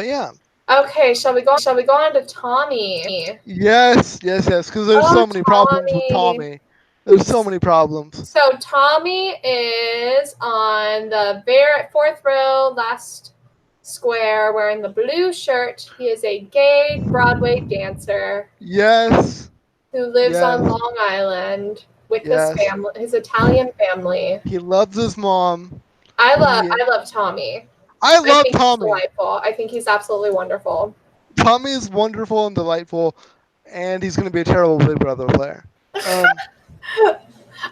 yeah. Okay, shall we go on to Tommy? Yes, because there's so many problems with Tommy. Tommy. There's so many problems. So Tommy is on the fourth row, last square, wearing the blue shirt. He is a gay Broadway dancer. Yes. Who lives Yes. on Long Island with his Yes. family, his Italian family. He loves his mom. I love Tommy. I love think Tommy. He's delightful. I think he's absolutely wonderful. Tommy is wonderful and delightful, and he's going to be a terrible Big Brother player. I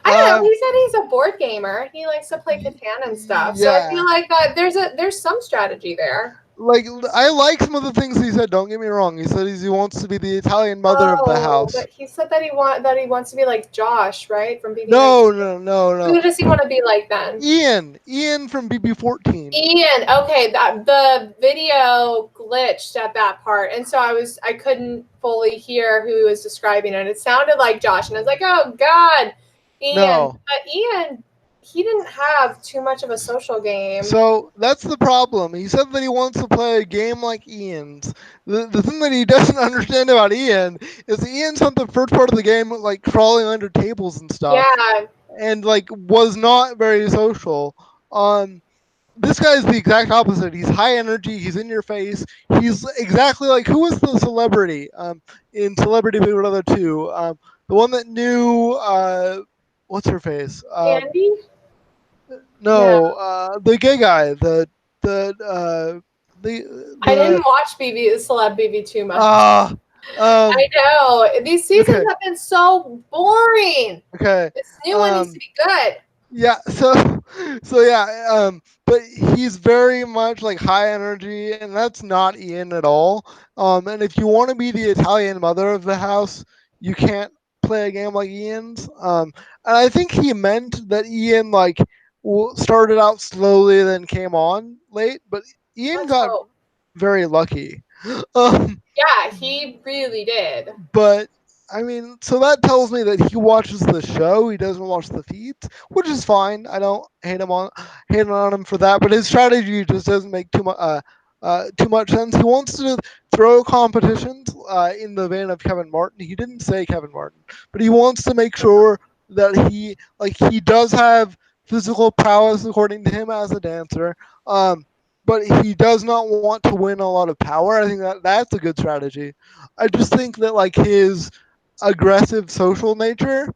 don't know. He said he's a board gamer. He likes to play Catan and stuff. So I feel like there's some strategy there. Like, I like some of the things he said. Don't get me wrong. He said he wants to be the Italian mother of the house. But he said that he wants to be like Josh, right? From BB. No. Who does he want to be like then? Ian from BB14. Ian. Okay, that the video glitched at that part, and so I couldn't fully hear who was describing it. It sounded like Josh, and I was like, oh God, Ian. No. But Ian, he didn't have too much of a social game. So that's the problem. He said that he wants to play a game like Ian's. The thing that he doesn't understand about Ian is Ian spent the first part of the game like crawling under tables and stuff. Yeah. And like was not very social. This guy is the exact opposite. He's high energy. He's in your face. He's exactly like who was the celebrity in Celebrity Big Brother 2? The one that knew what's her face? Andy? No, the gay guy. The I didn't watch Celeb BB too much. I know. These seasons have been so boring. Okay. This new one needs to be good. Yeah, so yeah, but he's very much like high energy, and that's not Ian at all. And if you want to be the Italian mother of the house, you can't play a game like Ian's. And I think he meant that Ian like started out slowly, then came on late, but Ian got very lucky. Yeah, he really did. But I mean, so that tells me that he watches the show. He doesn't watch the feeds, which is fine. I don't hate on him for that. But his strategy just doesn't make too much sense. He wants to throw competitions in the vein of Kevin Martin. He didn't say Kevin Martin, but he wants to make sure that he does have physical prowess according to him as a dancer. But he does not want to win a lot of power. I think that's a good strategy. I just think that like his aggressive social nature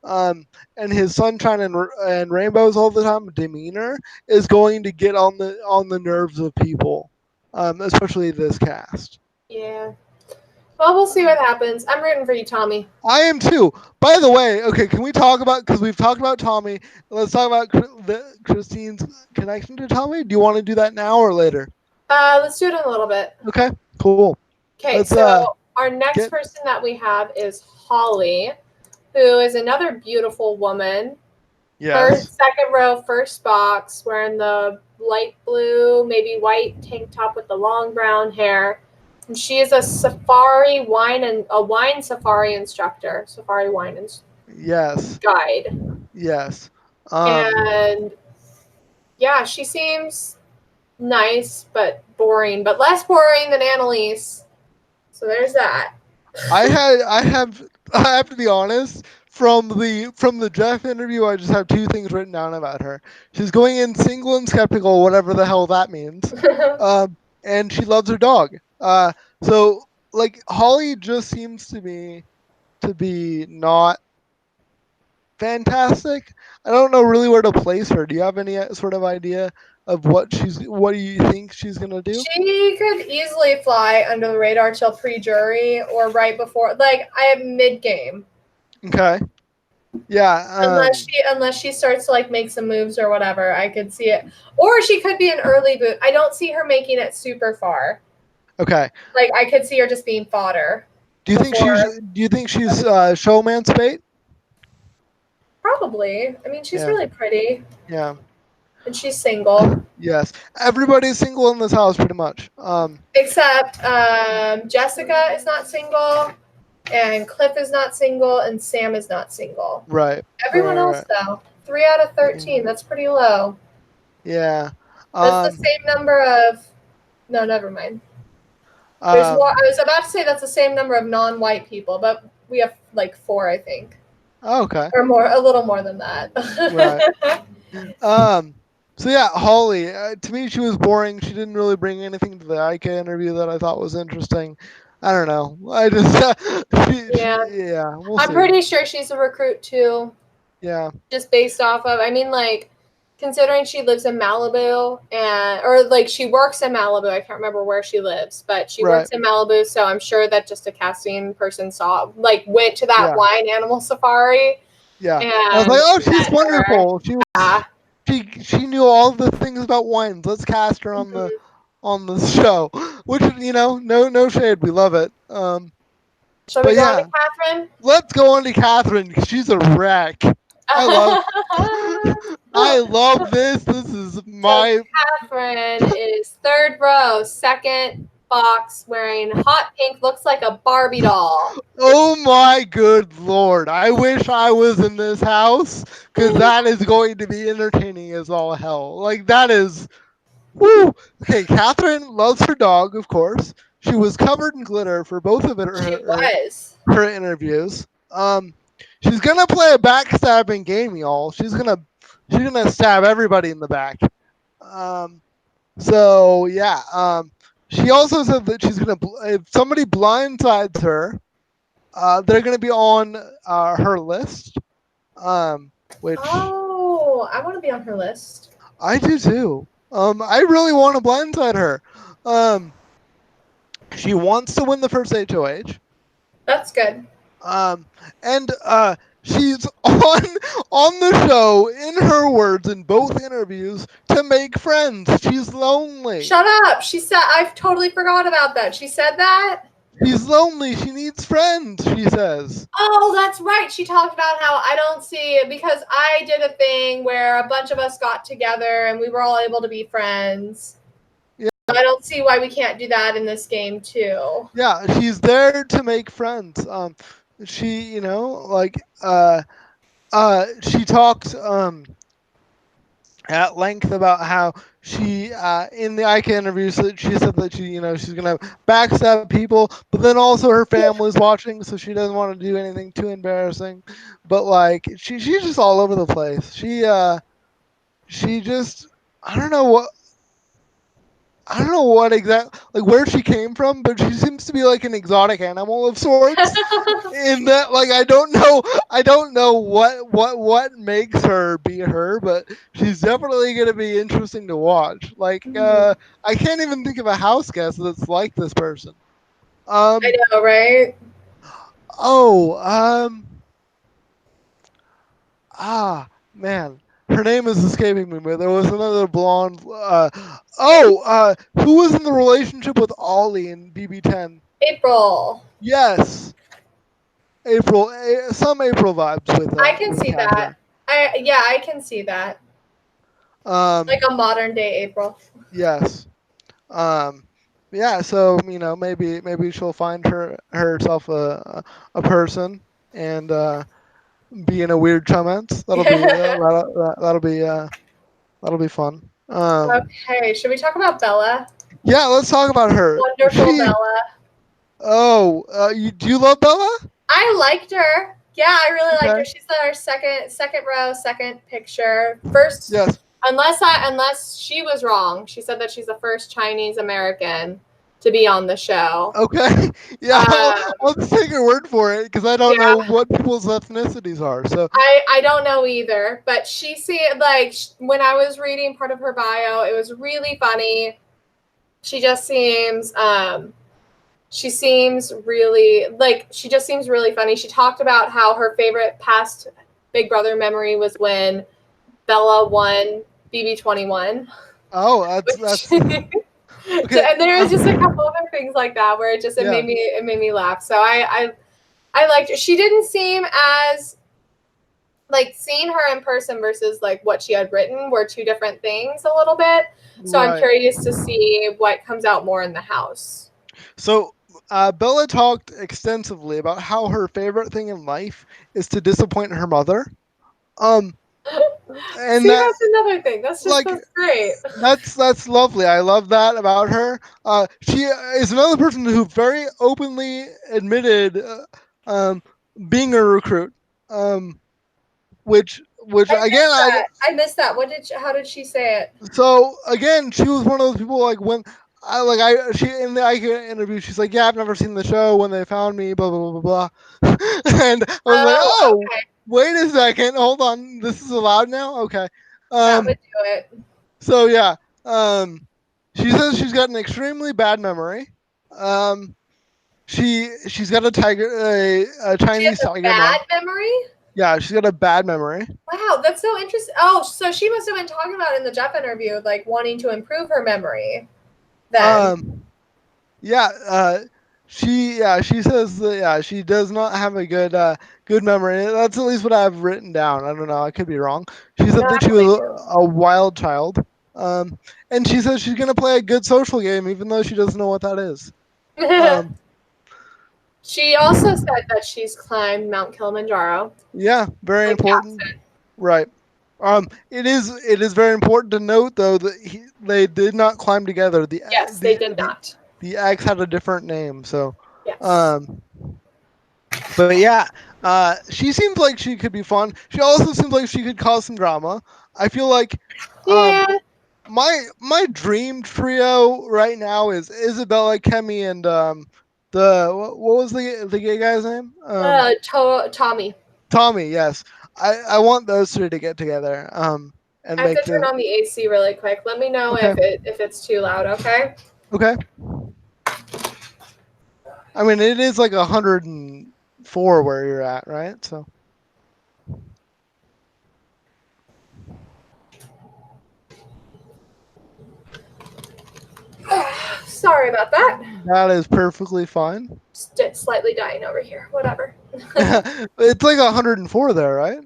and his sunshine and rainbows all the time demeanor is going to get on the nerves of people, especially this cast. Yeah. Well, we'll see what happens. I'm rooting for you, Tommy. I am too. By the way, okay, can we talk about, because we've talked about Tommy, let's talk about Christine's connection to Tommy. Do you want to do that now or later? Let's do it in a little bit. Okay, cool. Okay, so our next person that we have is Holly, who is another beautiful woman. Yes. First, second row, first box, wearing the light blue, maybe white tank top with the long brown hair. And she is a wine safari instructor, safari wine guide. Yes. And yeah, she seems nice but boring, but less boring than Annalise. So there's that. I have to be honest. From the Jeff interview, I just have two things written down about her. She's going in single and skeptical, whatever the hell that means. And she loves her dog. So like Holly just seems to be not fantastic. I don't know really where to place her. Do you have any sort of idea of what do you think she's gonna do? She could easily fly under the radar till pre-jury or right before, like I have mid-game. Okay. Yeah. Unless she starts to like make some moves or whatever, I could see it. Or she could be an early boot. I don't see her making it super far. Okay. Like I could see her just being fodder. Do you think she's showman's bait? Probably. I mean, she's really pretty. Yeah. And she's single. Yes. Everybody's single in this house pretty much. Except Jessica is not single, and Cliff is not single, and Sam is not single. Right. Everyone else though. 3 out of 13. That's pretty low. Yeah. That's the same number of. No, never mind. There's more. Um, I was about to say that's the same number of non-white people, but we have like 4, I think, okay, or more, a little more than that. right. Um, so yeah, Holly. To me, she was boring. She didn't really bring anything to the IK interview that I thought was interesting. I don't know. I just Yeah, yeah, we'll I'm see. pretty sure she's a recruit too, Yeah, just based off of. I mean, like, considering she lives in Malibu and or like she works in Malibu. I can't remember where she lives, but she right. works in Malibu, so I'm sure that just a casting person saw like went to that Yeah, wine animal safari yeah. I was and like, oh, she's met her. wonderful. Yeah. She knew all the things about wines. Let's cast her Mhm. on the show, which no shade. We love it. Shall we But go on to yeah, Catherine? let's go on to Catherine. She's a wreck. I love I love this. This is So my Catherine is third row, second box, wearing hot pink, looks like a Barbie doll. oh my good lord. I wish I was in this house because that is going to be entertaining as all hell. Like that is woo. Okay, Catherine loves her dog, of course. She was covered in glitter for both of She was. her interviews. She's gonna play a backstabbing game, y'all. She's gonna stab everybody in the back. Um, so yeah. She also said that she's gonna if somebody blindsides her, they're gonna be on her list. Which Oh, I want to be on her list. I do too. I really want to blindside her. Um, she wants to win the first HOH. That's good. Um, and she's on the show, in her words, in both interviews, to make friends. She's lonely. Shut up. She said, I totally forgot about that. She said that? She's lonely. She needs friends. She says. Oh, that's right. She talked about how I don't see it because I did a thing where a bunch of us got together and we were all able to be friends. Yeah. I don't see why we can't do that in this game too. Yeah, she's there to make friends. She, she talked at length about how she in the IK interview she said that she's gonna backstab people, but then also her family's watching, so she doesn't want to do anything too embarrassing. But like she's just all over the place. She just I don't know what exact like where she came from, but she seems to be like an exotic animal of sorts. In that, like I don't know what makes her be her, but she's definitely gonna be interesting to watch. Like I can't even think of a house guest that's like this person. I Um know, right? oh man, her name is escaping me, but there was another blonde. Who was in the relationship with Ollie in BB10? April. Yes, April. Some April vibes I can with see that. Catherine. I can see that. Like Um, a modern day April. yes. Um, yeah. So maybe she'll find herself a person and be in a weird comments. That'll be fun. Okay, should we talk about Bella? Yeah, let's talk about her. Wonderful Bella. Do you love Bella? I liked her. Yeah, I really liked Okay. her. She's our second row, second picture. First, Yes. unless she was wrong. She said that she's the first Chinese American to be on the show. Okay. Yeah, I'll just take your word for it because I don't Yeah, know what people's ethnicities are. So I don't know either, but she seemed like when I was reading part of her bio, it was really funny. She just seems she just seems really funny. She talked about how her favorite past Big Brother memory was when Bella won BB21. oh, that's okay. And there was just a couple other things like that where it Yeah. made me laugh. So I liked her. She didn't seem as like seeing her in person versus like what she had written were two different things a little bit. So I'm Right. curious to see what comes out more in the house. So Bella talked extensively about how her favorite thing in life is to disappoint her mother. Um, And See, that's another thing. That's just like, that's great. that's lovely. I love that about her. She is another person who very openly admitted being a recruit. Which I again, missed that. I missed that. How did she say it? so again, she was one of those people like when she in the IQ interview, she's like, yeah, I've never seen the show when they found me, blah blah blah blah blah. And I was like, Oh, oh, okay. wait a second, hold on, this is allowed now, okay. That Um, would do it. so yeah, she says she's got an extremely bad memory. Um, she's got a She has Chinese a tiger bad name. memory. Yeah, she's got a bad memory. Wow, that's so interesting. Oh, so she must have been talking about in the Jeff interview, like wanting to improve her memory. Then. Yeah, she says that she does not have a good memory. That's at least what I've written down. I don't know. I could be wrong. She said No, I that she believe was you. a wild child. And she says she's gonna play a good social game, even though she doesn't know what that is. Um, She also said that she's climbed Mount Kilimanjaro yeah, very with important. Captain. Right. It is very important to note though that they did not climb together. Yes, they did not. The eggs had a different name. So, Yes. um, but yeah, she seems like she could be fun. She also seems like she could cause some drama. I feel like, um, Yeah. my dream trio right now is Isabella, Kemi, and the what was the gay guy's name? Tommy. Tommy. Yes, I want those three to get together. And I have make to turn the on the AC really quick. Let me know okay, if it's too loud, okay? okay. I mean, it is like 104 where you're at, right? So Sorry about that. that is perfectly fine. Slightly dying over here. Whatever. It's like 104 there, right?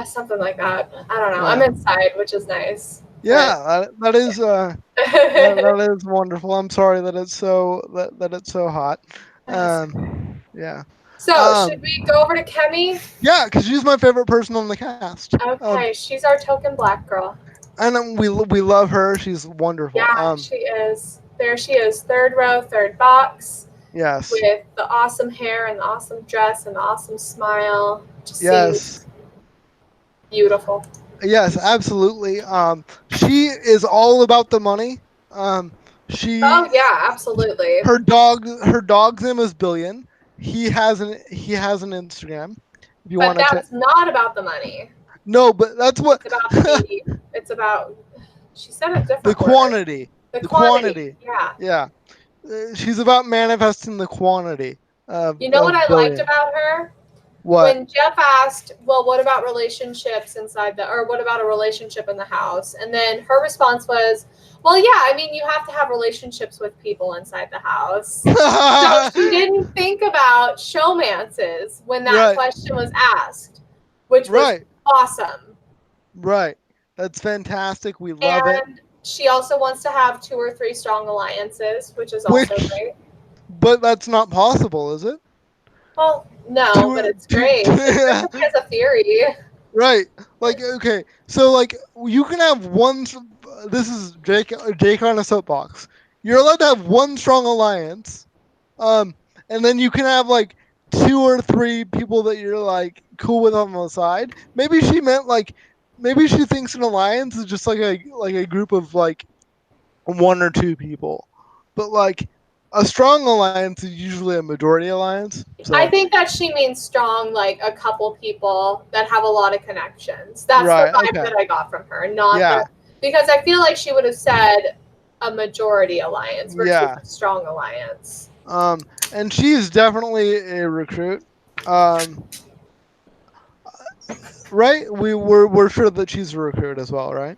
Something like that. I don't know. Yeah. I'm inside, which is nice. Yeah, that is that is wonderful. I'm sorry that it's that it's so hot. Yeah. So, should we go over to Kemi? Yeah, because she's my favorite person on the cast. Okay, she's our token black girl. And we love her. She's wonderful. Yeah, she is. There she is, third row, third box, Yes. with the awesome hair and the awesome dress and the awesome smile. Just Yes. seems beautiful. Yes, absolutely. She is all about the money. She Oh yeah, absolutely. her dog's name is Billion. He has an Instagram. If you But want to check. that's not about the money. No, but that's what It's about. She said a different the word. quantity. The quantity. Yeah. Yeah. She's about manifesting the quantity. You know what I Billion. liked about her? What? When Jeff asked, well, what about relationships or what about a relationship in the house? And then her response was, well, yeah, I mean, you have to have relationships with people inside the house. So she didn't think about showmances when that question was asked, which was awesome. Right. That's fantastic. We love it. And she also wants to have 2 or 3 strong alliances, which is also great. But that's not possible, is it? Well, no, but it's great. Everybody has a theory. Right. Like, okay. So, like, you can have one. This is Jake on a soapbox. You're allowed to have one strong alliance. And then you can have, like, 2 or 3 people that you're, like, cool with on the side. Maybe she meant, like, maybe she thinks an alliance is just, like a group of, like, 1 or 2 people. But, like, a strong alliance is usually a majority alliance. So. I think that she means strong, like a couple people that have a lot of connections. That's the vibe that I got from her. Because I feel like she would have said a majority alliance versus a strong alliance. And she's definitely a recruit. Right? We're sure that she's a recruit as well, right?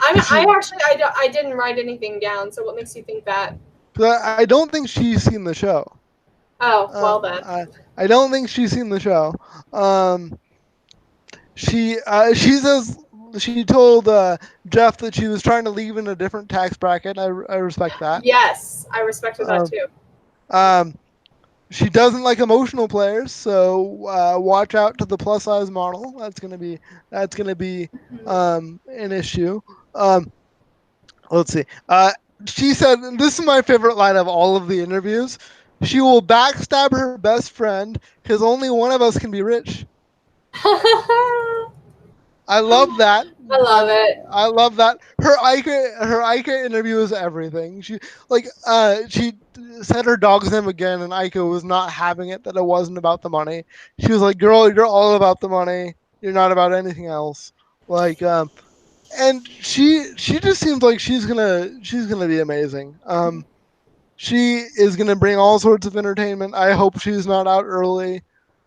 I didn't write anything down. So what makes you think that? I don't think she's seen the show. Oh, well then. I don't think she's seen the show. She says she told Jeff that she was trying to leave in a different tax bracket. I respect that. Yes, I respected that too. She doesn't like emotional players, so watch out to the plus size model. That's gonna be an issue. Um, let's see. She said, "This is my favorite line of all of the interviews. She will backstab her best friend because only one of us can be rich." I love that. I love it. I love that. Her Ica interview is everything. She said her dog's name again, and Ica was not having it that it wasn't about the money. She was like, "Girl, you're all about the money. You're not about anything else." Like and she just seems like she's gonna be amazing. She is gonna bring all sorts of entertainment. I hope she's not out early.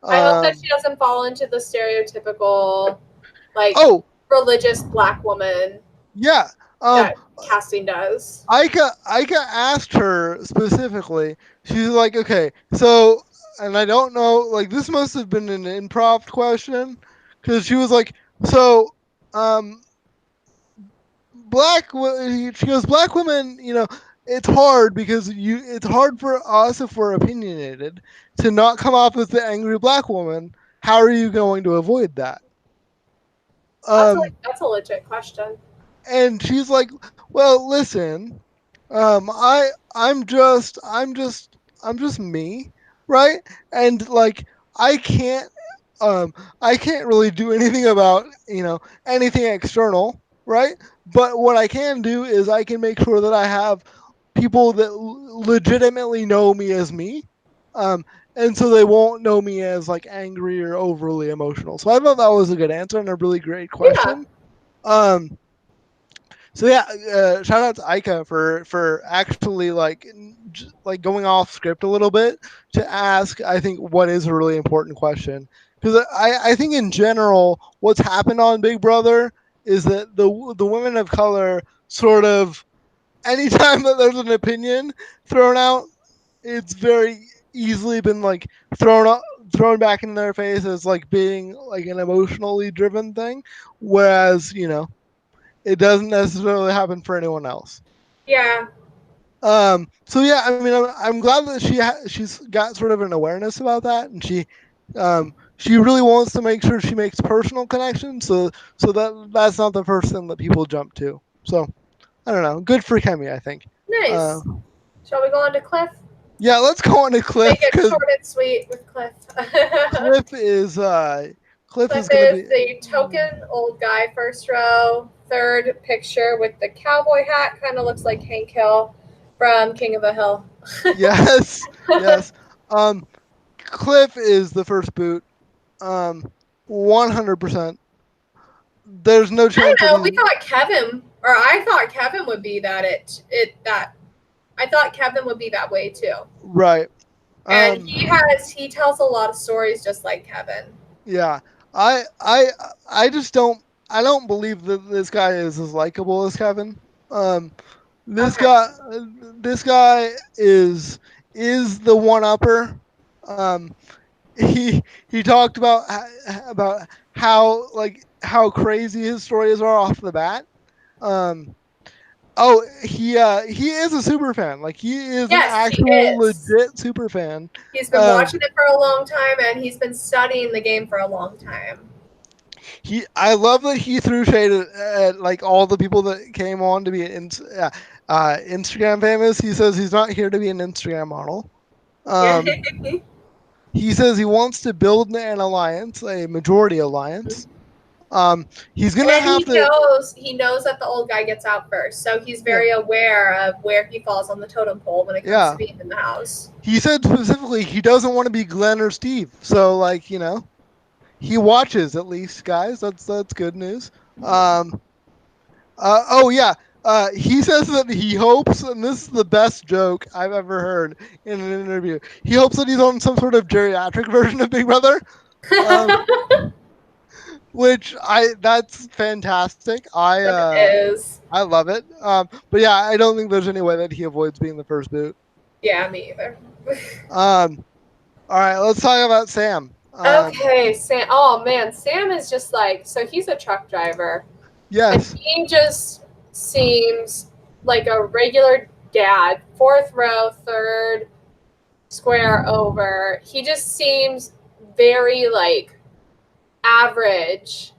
I hope that Um, she doesn't fall into the stereotypical, like, oh religious black woman yeah, um, that casting does. Ika asked her specifically. She's like, okay, so, and I don't know, like this must have been an improv question, because she was like, so, um, she goes, black women, it's hard because it's hard for us if we're opinionated to not come off as the angry black woman. How are you going to avoid that? That's a legit question. And she's like, well, listen, I'm just me, right? And like I can't I can't really do anything about anything external, right? But what I can do is I can make sure that I have people that legitimately know me as me, um, and so they won't know me as like angry or overly emotional. So I thought that was a good answer and a really great Yeah. question. Um, so yeah, shout out to Ica for actually like going off script a little bit to ask. I think what is a really important question, because I think in general what's happened on Big Brother is that the women of color sort of anytime that there's an opinion thrown out, it's very easily been like thrown back in their face as like being like an emotionally driven thing, whereas it doesn't necessarily happen for anyone else. Yeah. So yeah, I mean, I'm glad that she's got sort of an awareness about that, and she really wants to make sure she makes personal connections. So that's not the first thing that people jump to. So I don't know. Good for Kemi, I think. Uh, Nice. Shall we go on to Cliff? yeah, let's go on to Make Cliff it because short and sweet with Cliff. Cliff is uh, Cliff Cliff is gonna is be the token old guy, first row, third picture with the cowboy hat. Kind of looks like Hank Hill from King of the Hill. yes, yes. Um, Cliff is the first boot. 100%. There's no I chance don't that know. he's We thought Kevin, or I thought Kevin would be that. I thought Kevin would be that way too. right. And Um, he tells a lot of stories just like Kevin. yeah. I just don't believe that this guy is as likable as Kevin. Um, this Okay. guy this guy is the one upper. Um, he talked about how crazy his stories are off the bat. Um, Oh, he is a super fan. Like he is an Yes, he actual is. legit super fan. He's been Um, watching it for a long time and he's been studying the game for a long time. I love that he threw shade at like all the people that came on to be Instagram famous. He says he's not here to be an Instagram model. Yeah. He says he wants to build an alliance, a majority alliance. He's gonna And have to. he knows that the old guy gets out first. So he's Yeah, very aware of where he falls on the totem pole when it comes to yeah. being in the house. He said specifically he doesn't want to be Glenn or Steve. So like he watches at least, guys. That's good news. Um, oh yeah. He says that he hopes, and this is the best joke I've ever heard in an interview. He hopes that he's on some sort of geriatric version of Big Brother, um, which that's fantastic. That is. I love it. But yeah, I don't think there's any way that he avoids being the first boot. Yeah, me either. All right, let's talk about Sam. Okay, Sam. Oh man, Sam is just like, so he's a truck driver. And Yes. he just seems like a regular dad, fourth row, third, square over. He just seems very like average.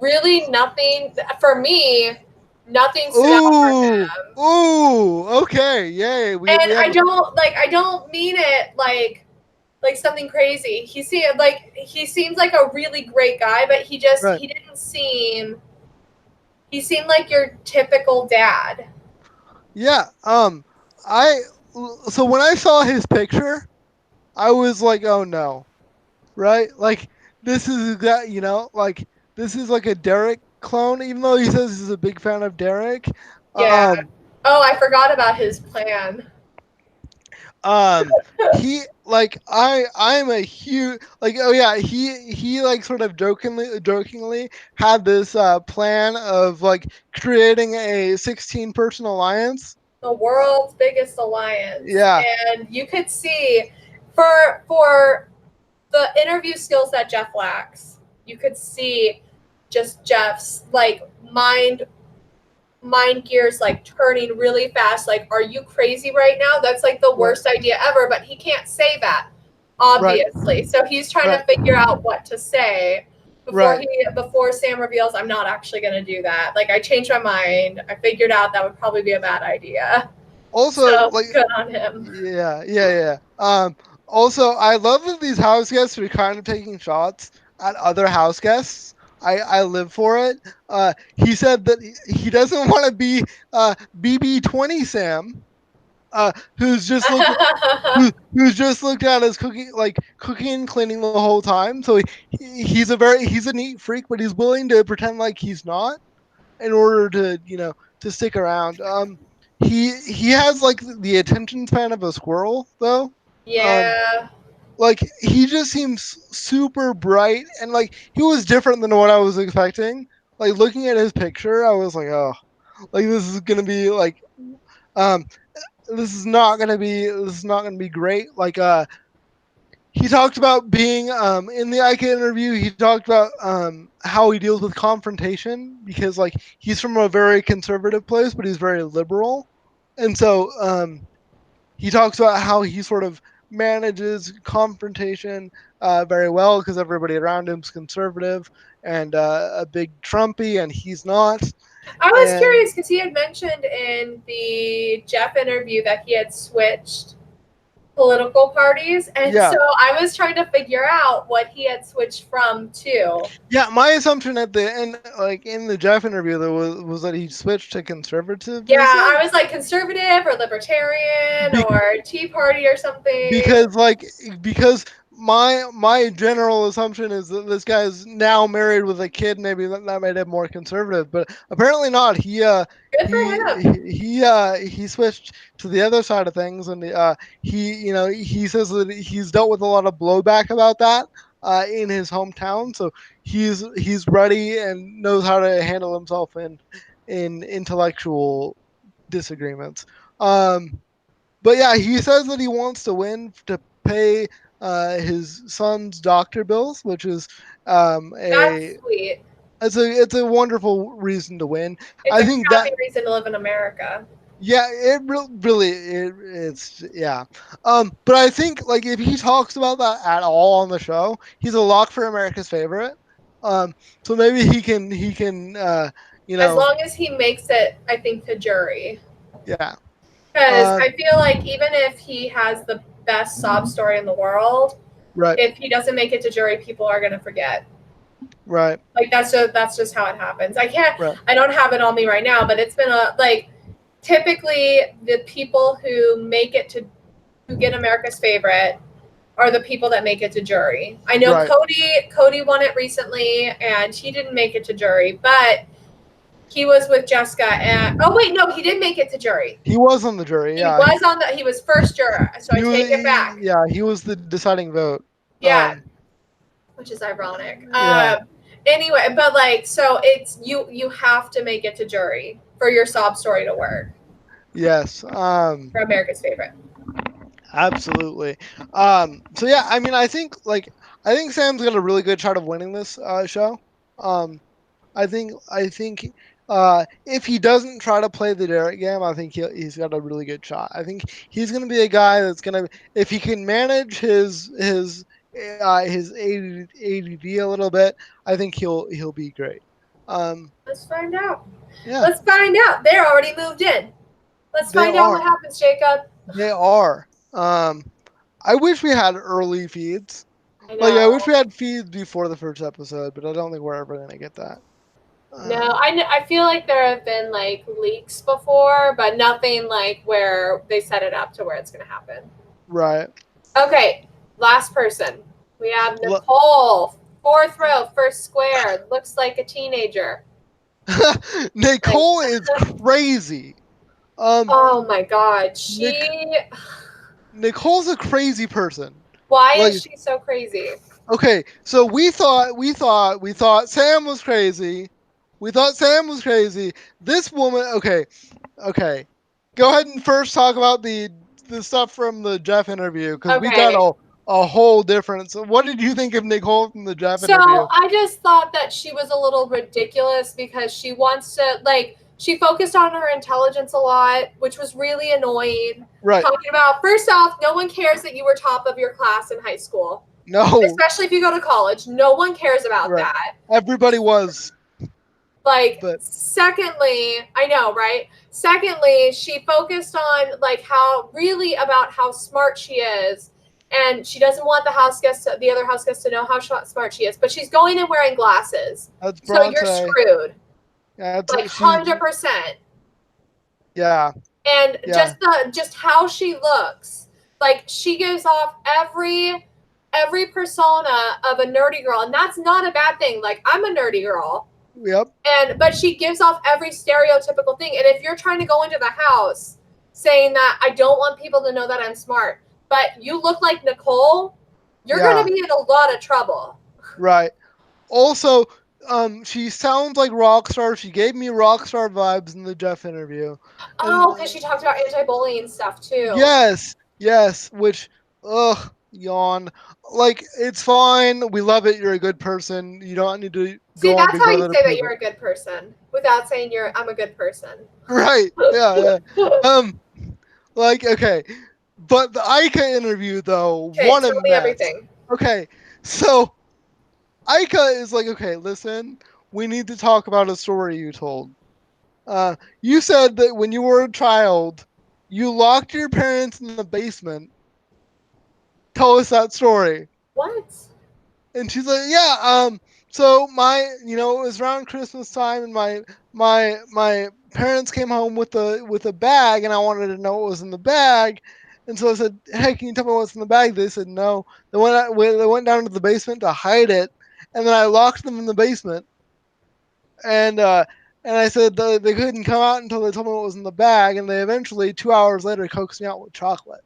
Really nothing for me, nothing stood out for Ooh, him. ooh, okay, yay. We And have I don't mean it like something crazy. He seems like a really great guy, but right. he didn't seem he seemed like your typical dad. Yeah. I so when I saw his picture, I was like, oh no, right? Like this is that like this is like a Derek clone, even though he says he's a big fan of Derek. Yeah. Um, Oh, I forgot about his plan. he like I'm a huge like oh yeah he like sort of jokingly had this plan of like creating a 16-person alliance. The world's biggest alliance. Yeah, And you could see for the interview skills that Jeff lacks, you could see just Jeff's like mind gears like turning really fast. Like, are you crazy right now? That's like the worst idea ever, but he can't say that, right, obviously. So he's trying right, to figure out what to say right. before Sam reveals I'm not actually gonna do that. Like I changed my mind. I figured out that would probably be a bad idea. Also, So like good on him. yeah. Also, I love that these house guests are kind of taking shots at other house guests. I live for it. He said that he doesn't want to be BB20 Sam, who's just looked who's just looked at as cooking and cleaning the whole time. So he's a neat freak, but he's willing to pretend like he's not in order to to stick around. He has like the attention span of a squirrel though. Um, Yeah. like he just seems super bright and like he was different than what I was expecting. Like looking at his picture, I was like, oh, like this is gonna be like, um, this is not gonna be great. Like he talked about being in the IK interview. He talked about how he deals with confrontation because like he's from a very conservative place, but he's very liberal, and so he talks about how he sort of manages confrontation very well because everybody around him's conservative and a big Trumpy, and he's not. I was And curious because he had mentioned in the Jeff interview that he had switched political parties. And yeah, so I was trying to figure out what he had switched from to. yeah. My assumption at the end, like in the Jeff interview, there was that he switched to Yeah, I conservatism. was like conservative or libertarian Be- or Tea Party or something. because like because my general assumption is that this guy's now married with a kid. Maybe that made him more conservative, but apparently not. Good for him. He switched to the other side of things, and he says that he's dealt with a lot of blowback about that in his hometown. So he's ready and knows how to handle himself in intellectual disagreements. But yeah, he says that he wants to win to pay his son's doctor bills, which is That's a sweet. it's a wonderful reason to win. It's I a think that crappy reason to live in America. yeah, it's yeah. But I think like if he talks about that at all on the show, he's a lock for America's favorite. Um, so maybe he can you As know long as he makes it, I think, to jury. yeah. Because Um, I feel like even if he has the best sob story in the world, right, if he doesn't make it to jury, people are going to forget. right, Like that's just how it happens. right, I don't have it on me right now, but it's been a like typically the people who make it to who get America's favorite are the people that make it to jury. I know right. Cody won it recently and he didn't make it to jury, but he was with Jessica and oh wait, no, he did make it to jury. He was on the jury. He Yeah, was on the he was first juror, so I take it back. yeah, he was the deciding vote. Yeah, which is ironic. Yeah, Anyway, but like so it's you have to make it to jury for your sob story to work yes, for America's favorite. absolutely. So yeah, I mean, I think Sam's got a really good shot of winning this show. Um, I think If he doesn't try to play the Derek game, I think he's got a really good shot. I think he's going to be a guy that's going to, if he can manage his ADD a little bit, I think he'll be great. Let's find out. Yeah, Let's find out. They're already moved in. Let's find out what happens, Jacob. They are. I wish we had early feeds. I wish we had feeds before the first episode, but I don't think we're ever going to get that. No, I feel like there have been like leaks before, but nothing like where they set it up to where it's going to happen. Right. Okay, last person. We have Nicole, 4th row, first square. Looks like a teenager. Nicole is crazy. Oh my God, Nicole's a crazy person. Why is she so crazy? Okay, so we thought Sam was crazy. We thought Sam was crazy. This woman, okay. Go ahead and first talk about the stuff from the Jeff interview, because we got a whole different. So what did you think of Nicole from the Jeff interview? So I just thought that she was a little ridiculous because she wants to, like, she focused on her intelligence a lot, which was really annoying. Right. Talking about, first off, no one cares that you were top of your class in high school. No. Especially if you go to college. No one cares about that. Everybody was. Secondly, I know, right? Secondly, she focused on like how smart she is, and she doesn't want the other house guests to know how smart she is. But she's going in wearing glasses, so you're screwed. Yeah, like 100%. Yeah. And just how she looks, like she gives off every persona of a nerdy girl, and that's not a bad thing. Like, I'm a nerdy girl. Yep. But she gives off every stereotypical thing. And if you're trying to go into the house saying that I don't want people to know that I'm smart, but you look like Nicole, you're going to be in a lot of trouble. Right. Also, she sounds like Rockstar. She gave me Rockstar vibes in the Jeff interview. Oh, because she talked about anti-bullying stuff too. Yes. Which, yawn. Like, it's fine. We love it. You're a good person. You don't need to. See, that's how you say that you're a good person without saying I'm a good person. Right. Yeah. Okay. But the Ica interview, though, one of them. Everything. Okay. So, Ica is like, okay, listen, we need to talk about a story you told. You said that when you were a child, you locked your parents in the basement. Tell us that story. What? And she's like, yeah, so it was around Christmas time, and my parents came home with a bag, and I wanted to know what was in the bag. And so I said, hey, can you tell me what's in the bag? They said no. They went down to the basement to hide it, and then I locked them in the basement. And I said they couldn't come out until they told me what was in the bag, and they eventually, 2 hours later, coaxed me out with chocolate.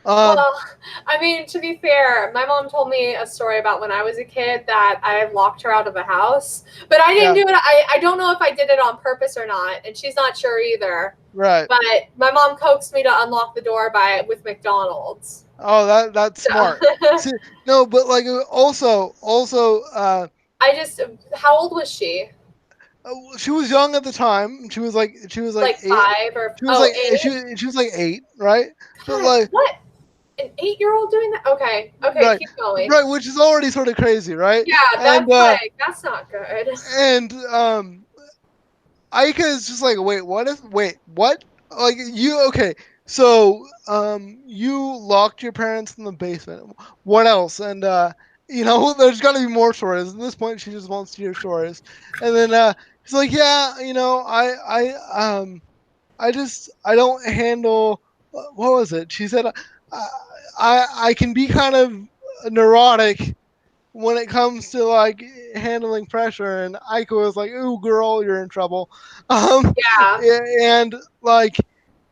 Well, I mean, to be fair, my mom told me a story about when I was a kid that I locked her out of a house, but I didn't do it. I don't know if I did it on purpose or not, and she's not sure either. Right. But my mom coaxed me to unlock the door with McDonald's. Oh, that's smart. See, no, but like also. How old was she? She was young at the time. She was like 8. 5 or she was 8? She was like 8, right? God, but like what? An 8-year-old doing that? Okay, right, keep going. Right, which is already sort of crazy, right? Yeah, that's not good. And Ica is just like, wait, what? Like so you locked your parents in the basement. What else? And there's got to be more stories. At this point, she just wants to hear stories. And then she's like, yeah, I don't handle. What was it? She said, I can be kind of neurotic when it comes to like handling pressure, and Ica was like, "Ooh, girl, you're in trouble." And like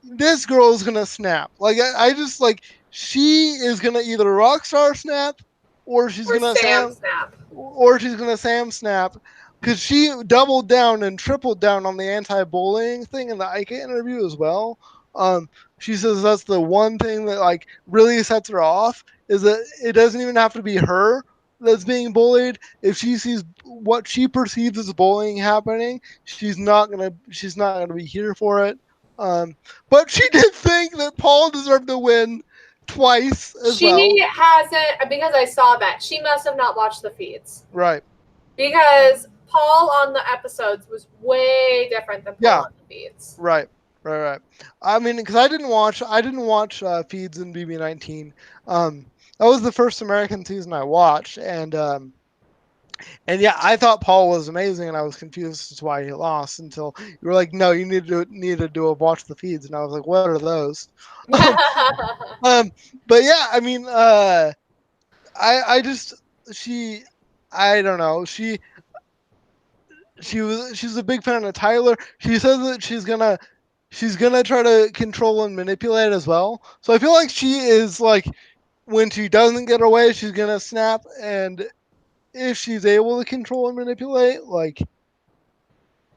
this girl is gonna snap. Like I just like she is gonna either Rockstar snap, or she's gonna Sam snap, or she's gonna Sam snap. Because she doubled down and tripled down on the anti-bullying thing in the Ica interview as well. She says that's the one thing that like really sets her off, is that it doesn't even have to be her that's being bullied, if she sees what she perceives as bullying happening, she's not gonna be here for it. But she did think that Paul deserved to win twice as well. She hasn't, because I saw that. She must have not watched the feeds. Right. Because Paul on the episodes was way different than Paul on the feeds. Right. I mean, because I didn't watch feeds in BB19. That was the first American season I watched, and yeah, I thought Paul was amazing, and I was confused as to why he lost until you were like, "No, you need to do a watch the feeds," and I was like, "What are those?" But yeah, I mean, I just I don't know, she's a big fan of Tyler. She says that she's gonna try to control and manipulate as well. So I feel like she is like, when she doesn't get her way, she's gonna snap, and if she's able to control and manipulate, like,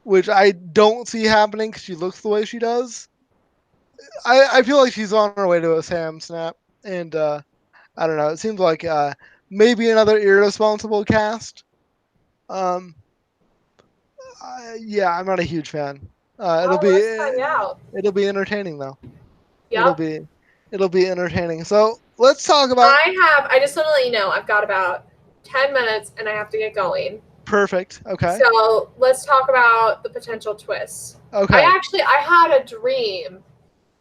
which I don't see happening because she looks the way she does, I feel like she's on her way to a Sam snap, and I don't know. It seems like maybe another irresponsible cast. Yeah, I'm not a huge fan. It'll be entertaining though. Yep. It'll be entertaining. So let's talk about. I just want to let you know, I've got about 10 minutes and I have to get going. Perfect. Okay. So let's talk about the potential twists. Okay. I had a dream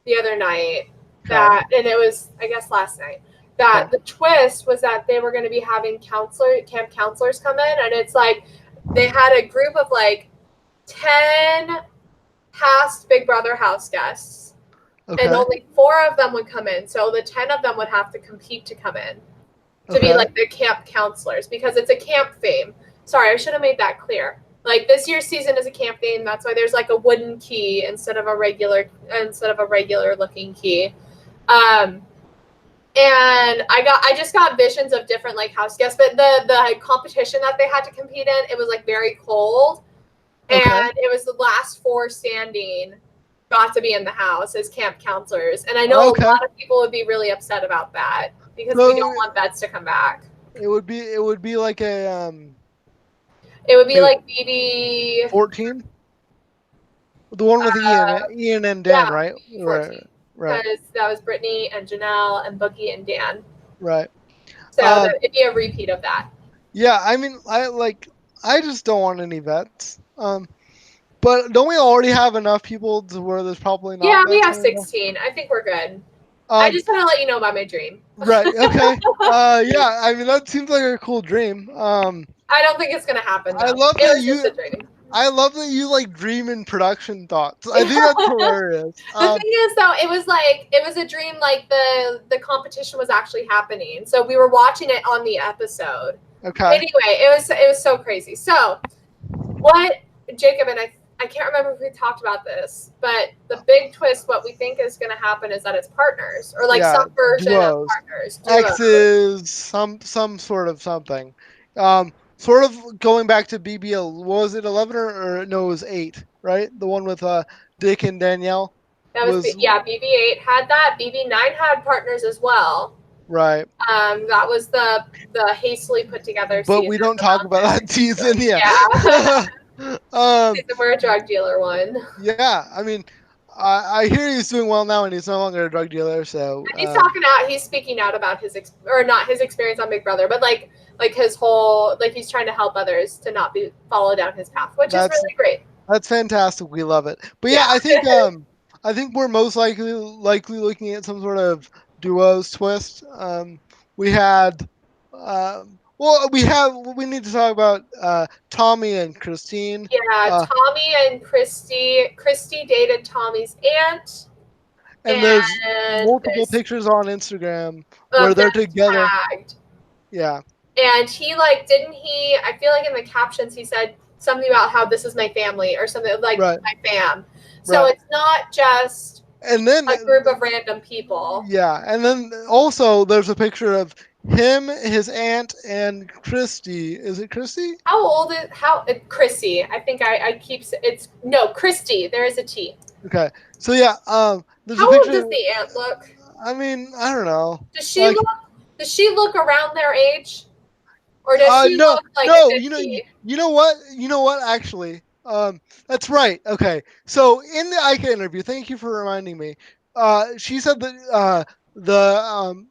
the other night and it was, I guess, last night, that the twist was that they were going to be having camp counselors come in, and it's like they had a group of like 10 past Big Brother house guests, and only 4 of them would come in. So the 10 of them would have to compete to come in to be like the camp counselors, because it's a camp theme. Sorry, I should have made that clear. Like, this year's season is a camp theme. That's why there's like a wooden key instead of a regular looking key. And I just got visions of different like house guests, but the competition that they had to compete in, it was like very cold, and it was the last 4 standing got to be in the house as camp counselors. And I know a lot of people would be really upset about that because we don't want vets to come back. It would be like a It would be like BB 14, the one with Ian and Dan, right? 14. Right. Because that was Brittany and Janelle and Boogie and Dan. Right. So it'd be a repeat of that. Yeah, I mean, I just don't want any vets. But don't we already have enough people to where there's probably not? Yeah, we have 16. I think we're good. I just want to let you know about my dream. Right. Okay. Yeah. I mean, that seems like a cool dream. I don't think it's gonna happen, though. I love that you like dream in production thoughts. I think that's hilarious. The thing is, though, it was a dream. Like the competition was actually happening, so we were watching it on the episode. Okay. Anyway, it was so crazy. So, what Jacob and I can't remember if we talked about this, but the big twist, what we think is going to happen, is that it's partners, or like some version of partners. Exes, some sort of something. Sort of going back to BBL, was it 11 or no, it was 8, right? The one with Dick and Danielle. That was BB8 had that. BB9 had partners as well. Right. That was the hastily put together season. But we don't talk about that season yet. Yeah. We're a drug dealer one. Yeah, I mean, I hear he's doing well now, and he's no longer a drug dealer. So he's speaking out about not his experience on Big Brother, but like his whole, like, he's trying to help others to not follow down his path, which is really great. That's fantastic. We love it. But yeah, I think we're most likely looking at some sort of duos twist. We had. We need to talk about Tommy and Christine. Yeah, Tommy and Christy. Christy dated Tommy's aunt. And there's multiple pictures on Instagram where they're together. Tagged. Yeah. And he I feel like in the captions he said something about how this is my family or something like my fam. So it's not just a group of random people. Yeah. And then also there's a picture of him, his aunt, and Christy. Is it Christy? Christy? I think Christy. There is a T. Okay. So yeah, there's how a picture. Old does the aunt look? I mean, I don't know. Does she look around their age? Or does she No, look like no. a You 50? know what? You know what? Actually, that's right. Okay, so in the Ika interview, thank you for reminding me. She said that the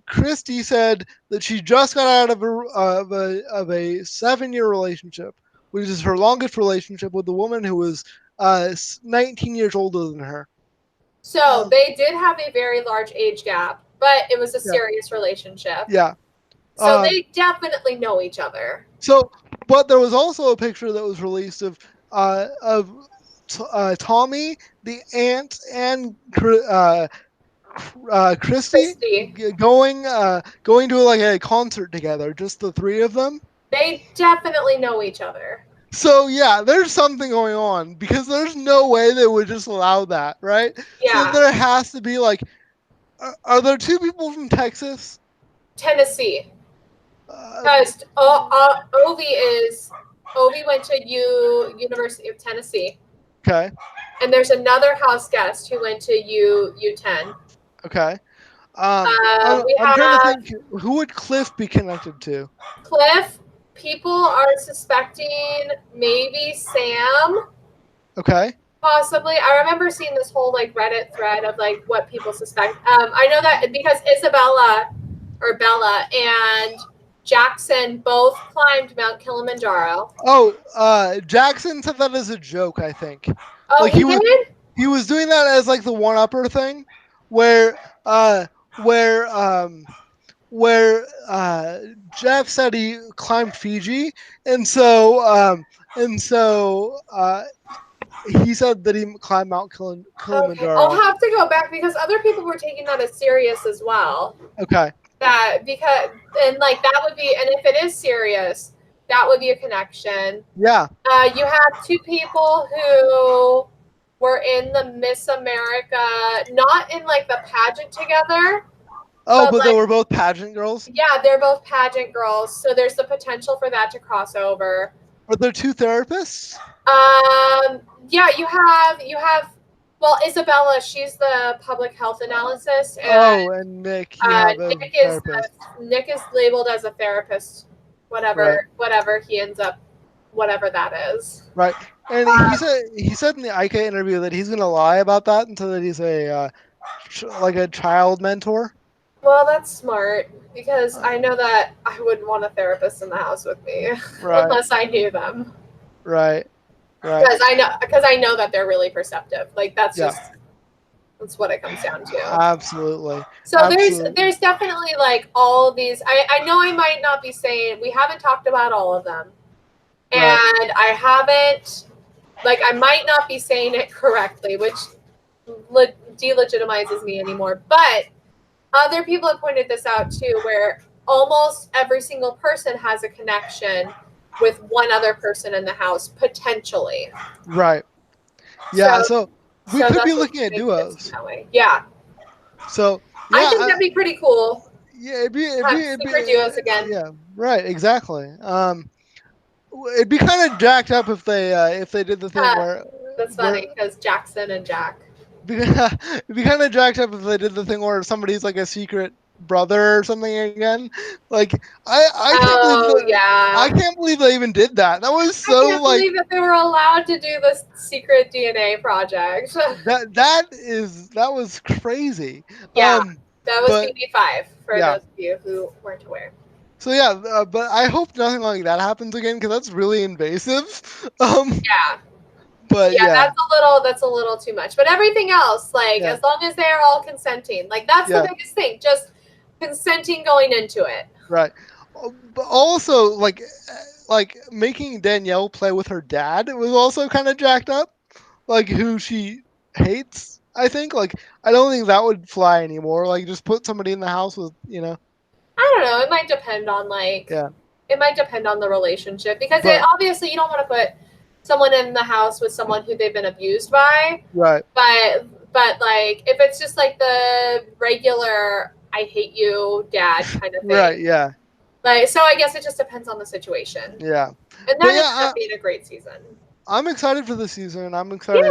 Christy said that she just got out of a 7-year relationship, which is her longest relationship with a woman who was 19 years older than her. So they did have a very large age gap, but it was a serious relationship. Yeah. So they definitely know each other. So, but there was also a picture that was released of Tommy, the aunt, and Christy going to like a concert together, just the three of them. They definitely know each other. So yeah, there's something going on because there's no way they would just allow that, right? Yeah. So there has to be like, are there two people from Texas? Tennessee. Because Ovi went to University of Tennessee. Okay. And there's another house guest who went to U10. Okay. I'm trying to think, who would Cliff be connected to? Cliff, people are suspecting maybe Sam. Okay. Possibly. I remember seeing this whole like Reddit thread of like what people suspect. I know that because Bella and Jackson both climbed Mount Kilimanjaro. Oh, Jackson said that as a joke, I think. Oh, like he did? He was doing that as like the one-upper thing, where Jeff said he climbed Fiji, and so he said that he climbed Mount Kilimanjaro. Okay. I'll have to go back because other people were taking that as serious as well. Okay. That because and like that would be, and if it is serious, that would be a connection. Yeah. You have two people who were in the Miss America, not in like the pageant together. Oh, but they were both pageant girls? Yeah, they're both pageant girls. So there's the potential for that to cross over. Are there two therapists? Yeah, you have well, Isabella, she's the public health analysis. And Nick, Nick is labeled as a therapist, whatever he ends up, whatever that is. Right. And he said in the Ika interview that he's gonna lie about that and so that he's a child mentor. Well, that's smart because I know that I wouldn't want a therapist in the house with me unless I knew them. Right. Because I know that they're really perceptive. Like that's what it comes down to. Absolutely. So there's definitely like all these. I know I might not be saying, we haven't talked about all of them, and I haven't, like, I might not be saying it correctly, which delegitimizes me anymore. But other people have pointed this out too, where almost every single person has a connection with one other person in the house, potentially. Right. Yeah, so we could be looking at duos. Yeah. So I think that'd be pretty cool. Yeah, it'd be secret duos again. Yeah, right, exactly. It'd be kind of jacked up if they did the thing where. That's funny because Jackson and Jack. It'd be kind of jacked up if they did the thing where somebody's like a secret brother or something again. Like I can't believe they even did that. That was so I can't believe that they were allowed to do this secret DNA project. that was crazy. Yeah, that was BB5 for those of you who weren't aware. So yeah, but I hope nothing like that happens again because that's really invasive. Yeah. But that's a little too much. But everything else, like as long as they're all consenting, like that's the biggest thing. Just consenting going into it. Right. But also like making Danielle play with her dad, it was also kind of jacked up. Like who she hates, I think. Like I don't think that would fly anymore. Like just put somebody in the house with, I don't know. It might depend on it might depend on the relationship because obviously you don't want to put someone in the house with someone who they've been abused by. Right. But like if it's just like the regular I hate you dad kind of thing. Right, yeah. Like so I guess it just depends on the situation. Yeah. And that ended up being a great season. I'm excited for the season. I'm excited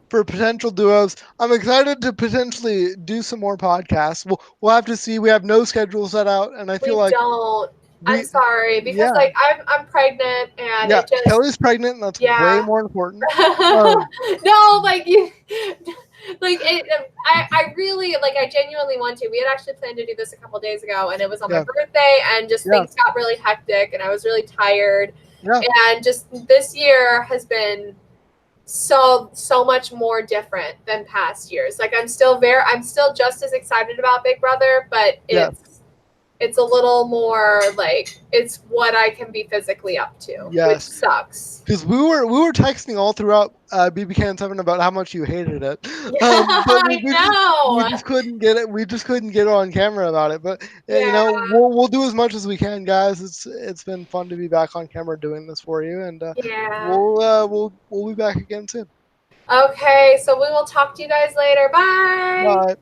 for potential duos. I'm excited to potentially do some more podcasts. We'll have to see. We have no schedule set out, and I feel like I'm sorry because yeah. I'm pregnant and Yeah, it just Kelly's pregnant, and that's way more important. no, like you, like it. I really like. I genuinely want to. We had actually planned to do this a couple days ago, and it was on my Yeah. birthday, and just Yeah. things got really hectic, and I was really tired. Yeah. And just this year has been so much more different than past years. Like I'm still just as excited about Big Brother, but Yeah. it's a little more like it's what I can be physically up to, which Yes. sucks. Because we were texting all throughout BBK 7 about how much you hated it, Yeah, but I we know. just couldn't get it. We just couldn't get on camera about it. But you Yeah. know, we'll do as much as we can, guys. It's been fun to be back on camera doing this for you, and Yeah. we'll be back again soon. Okay, so we will talk to you guys later. Bye. Bye.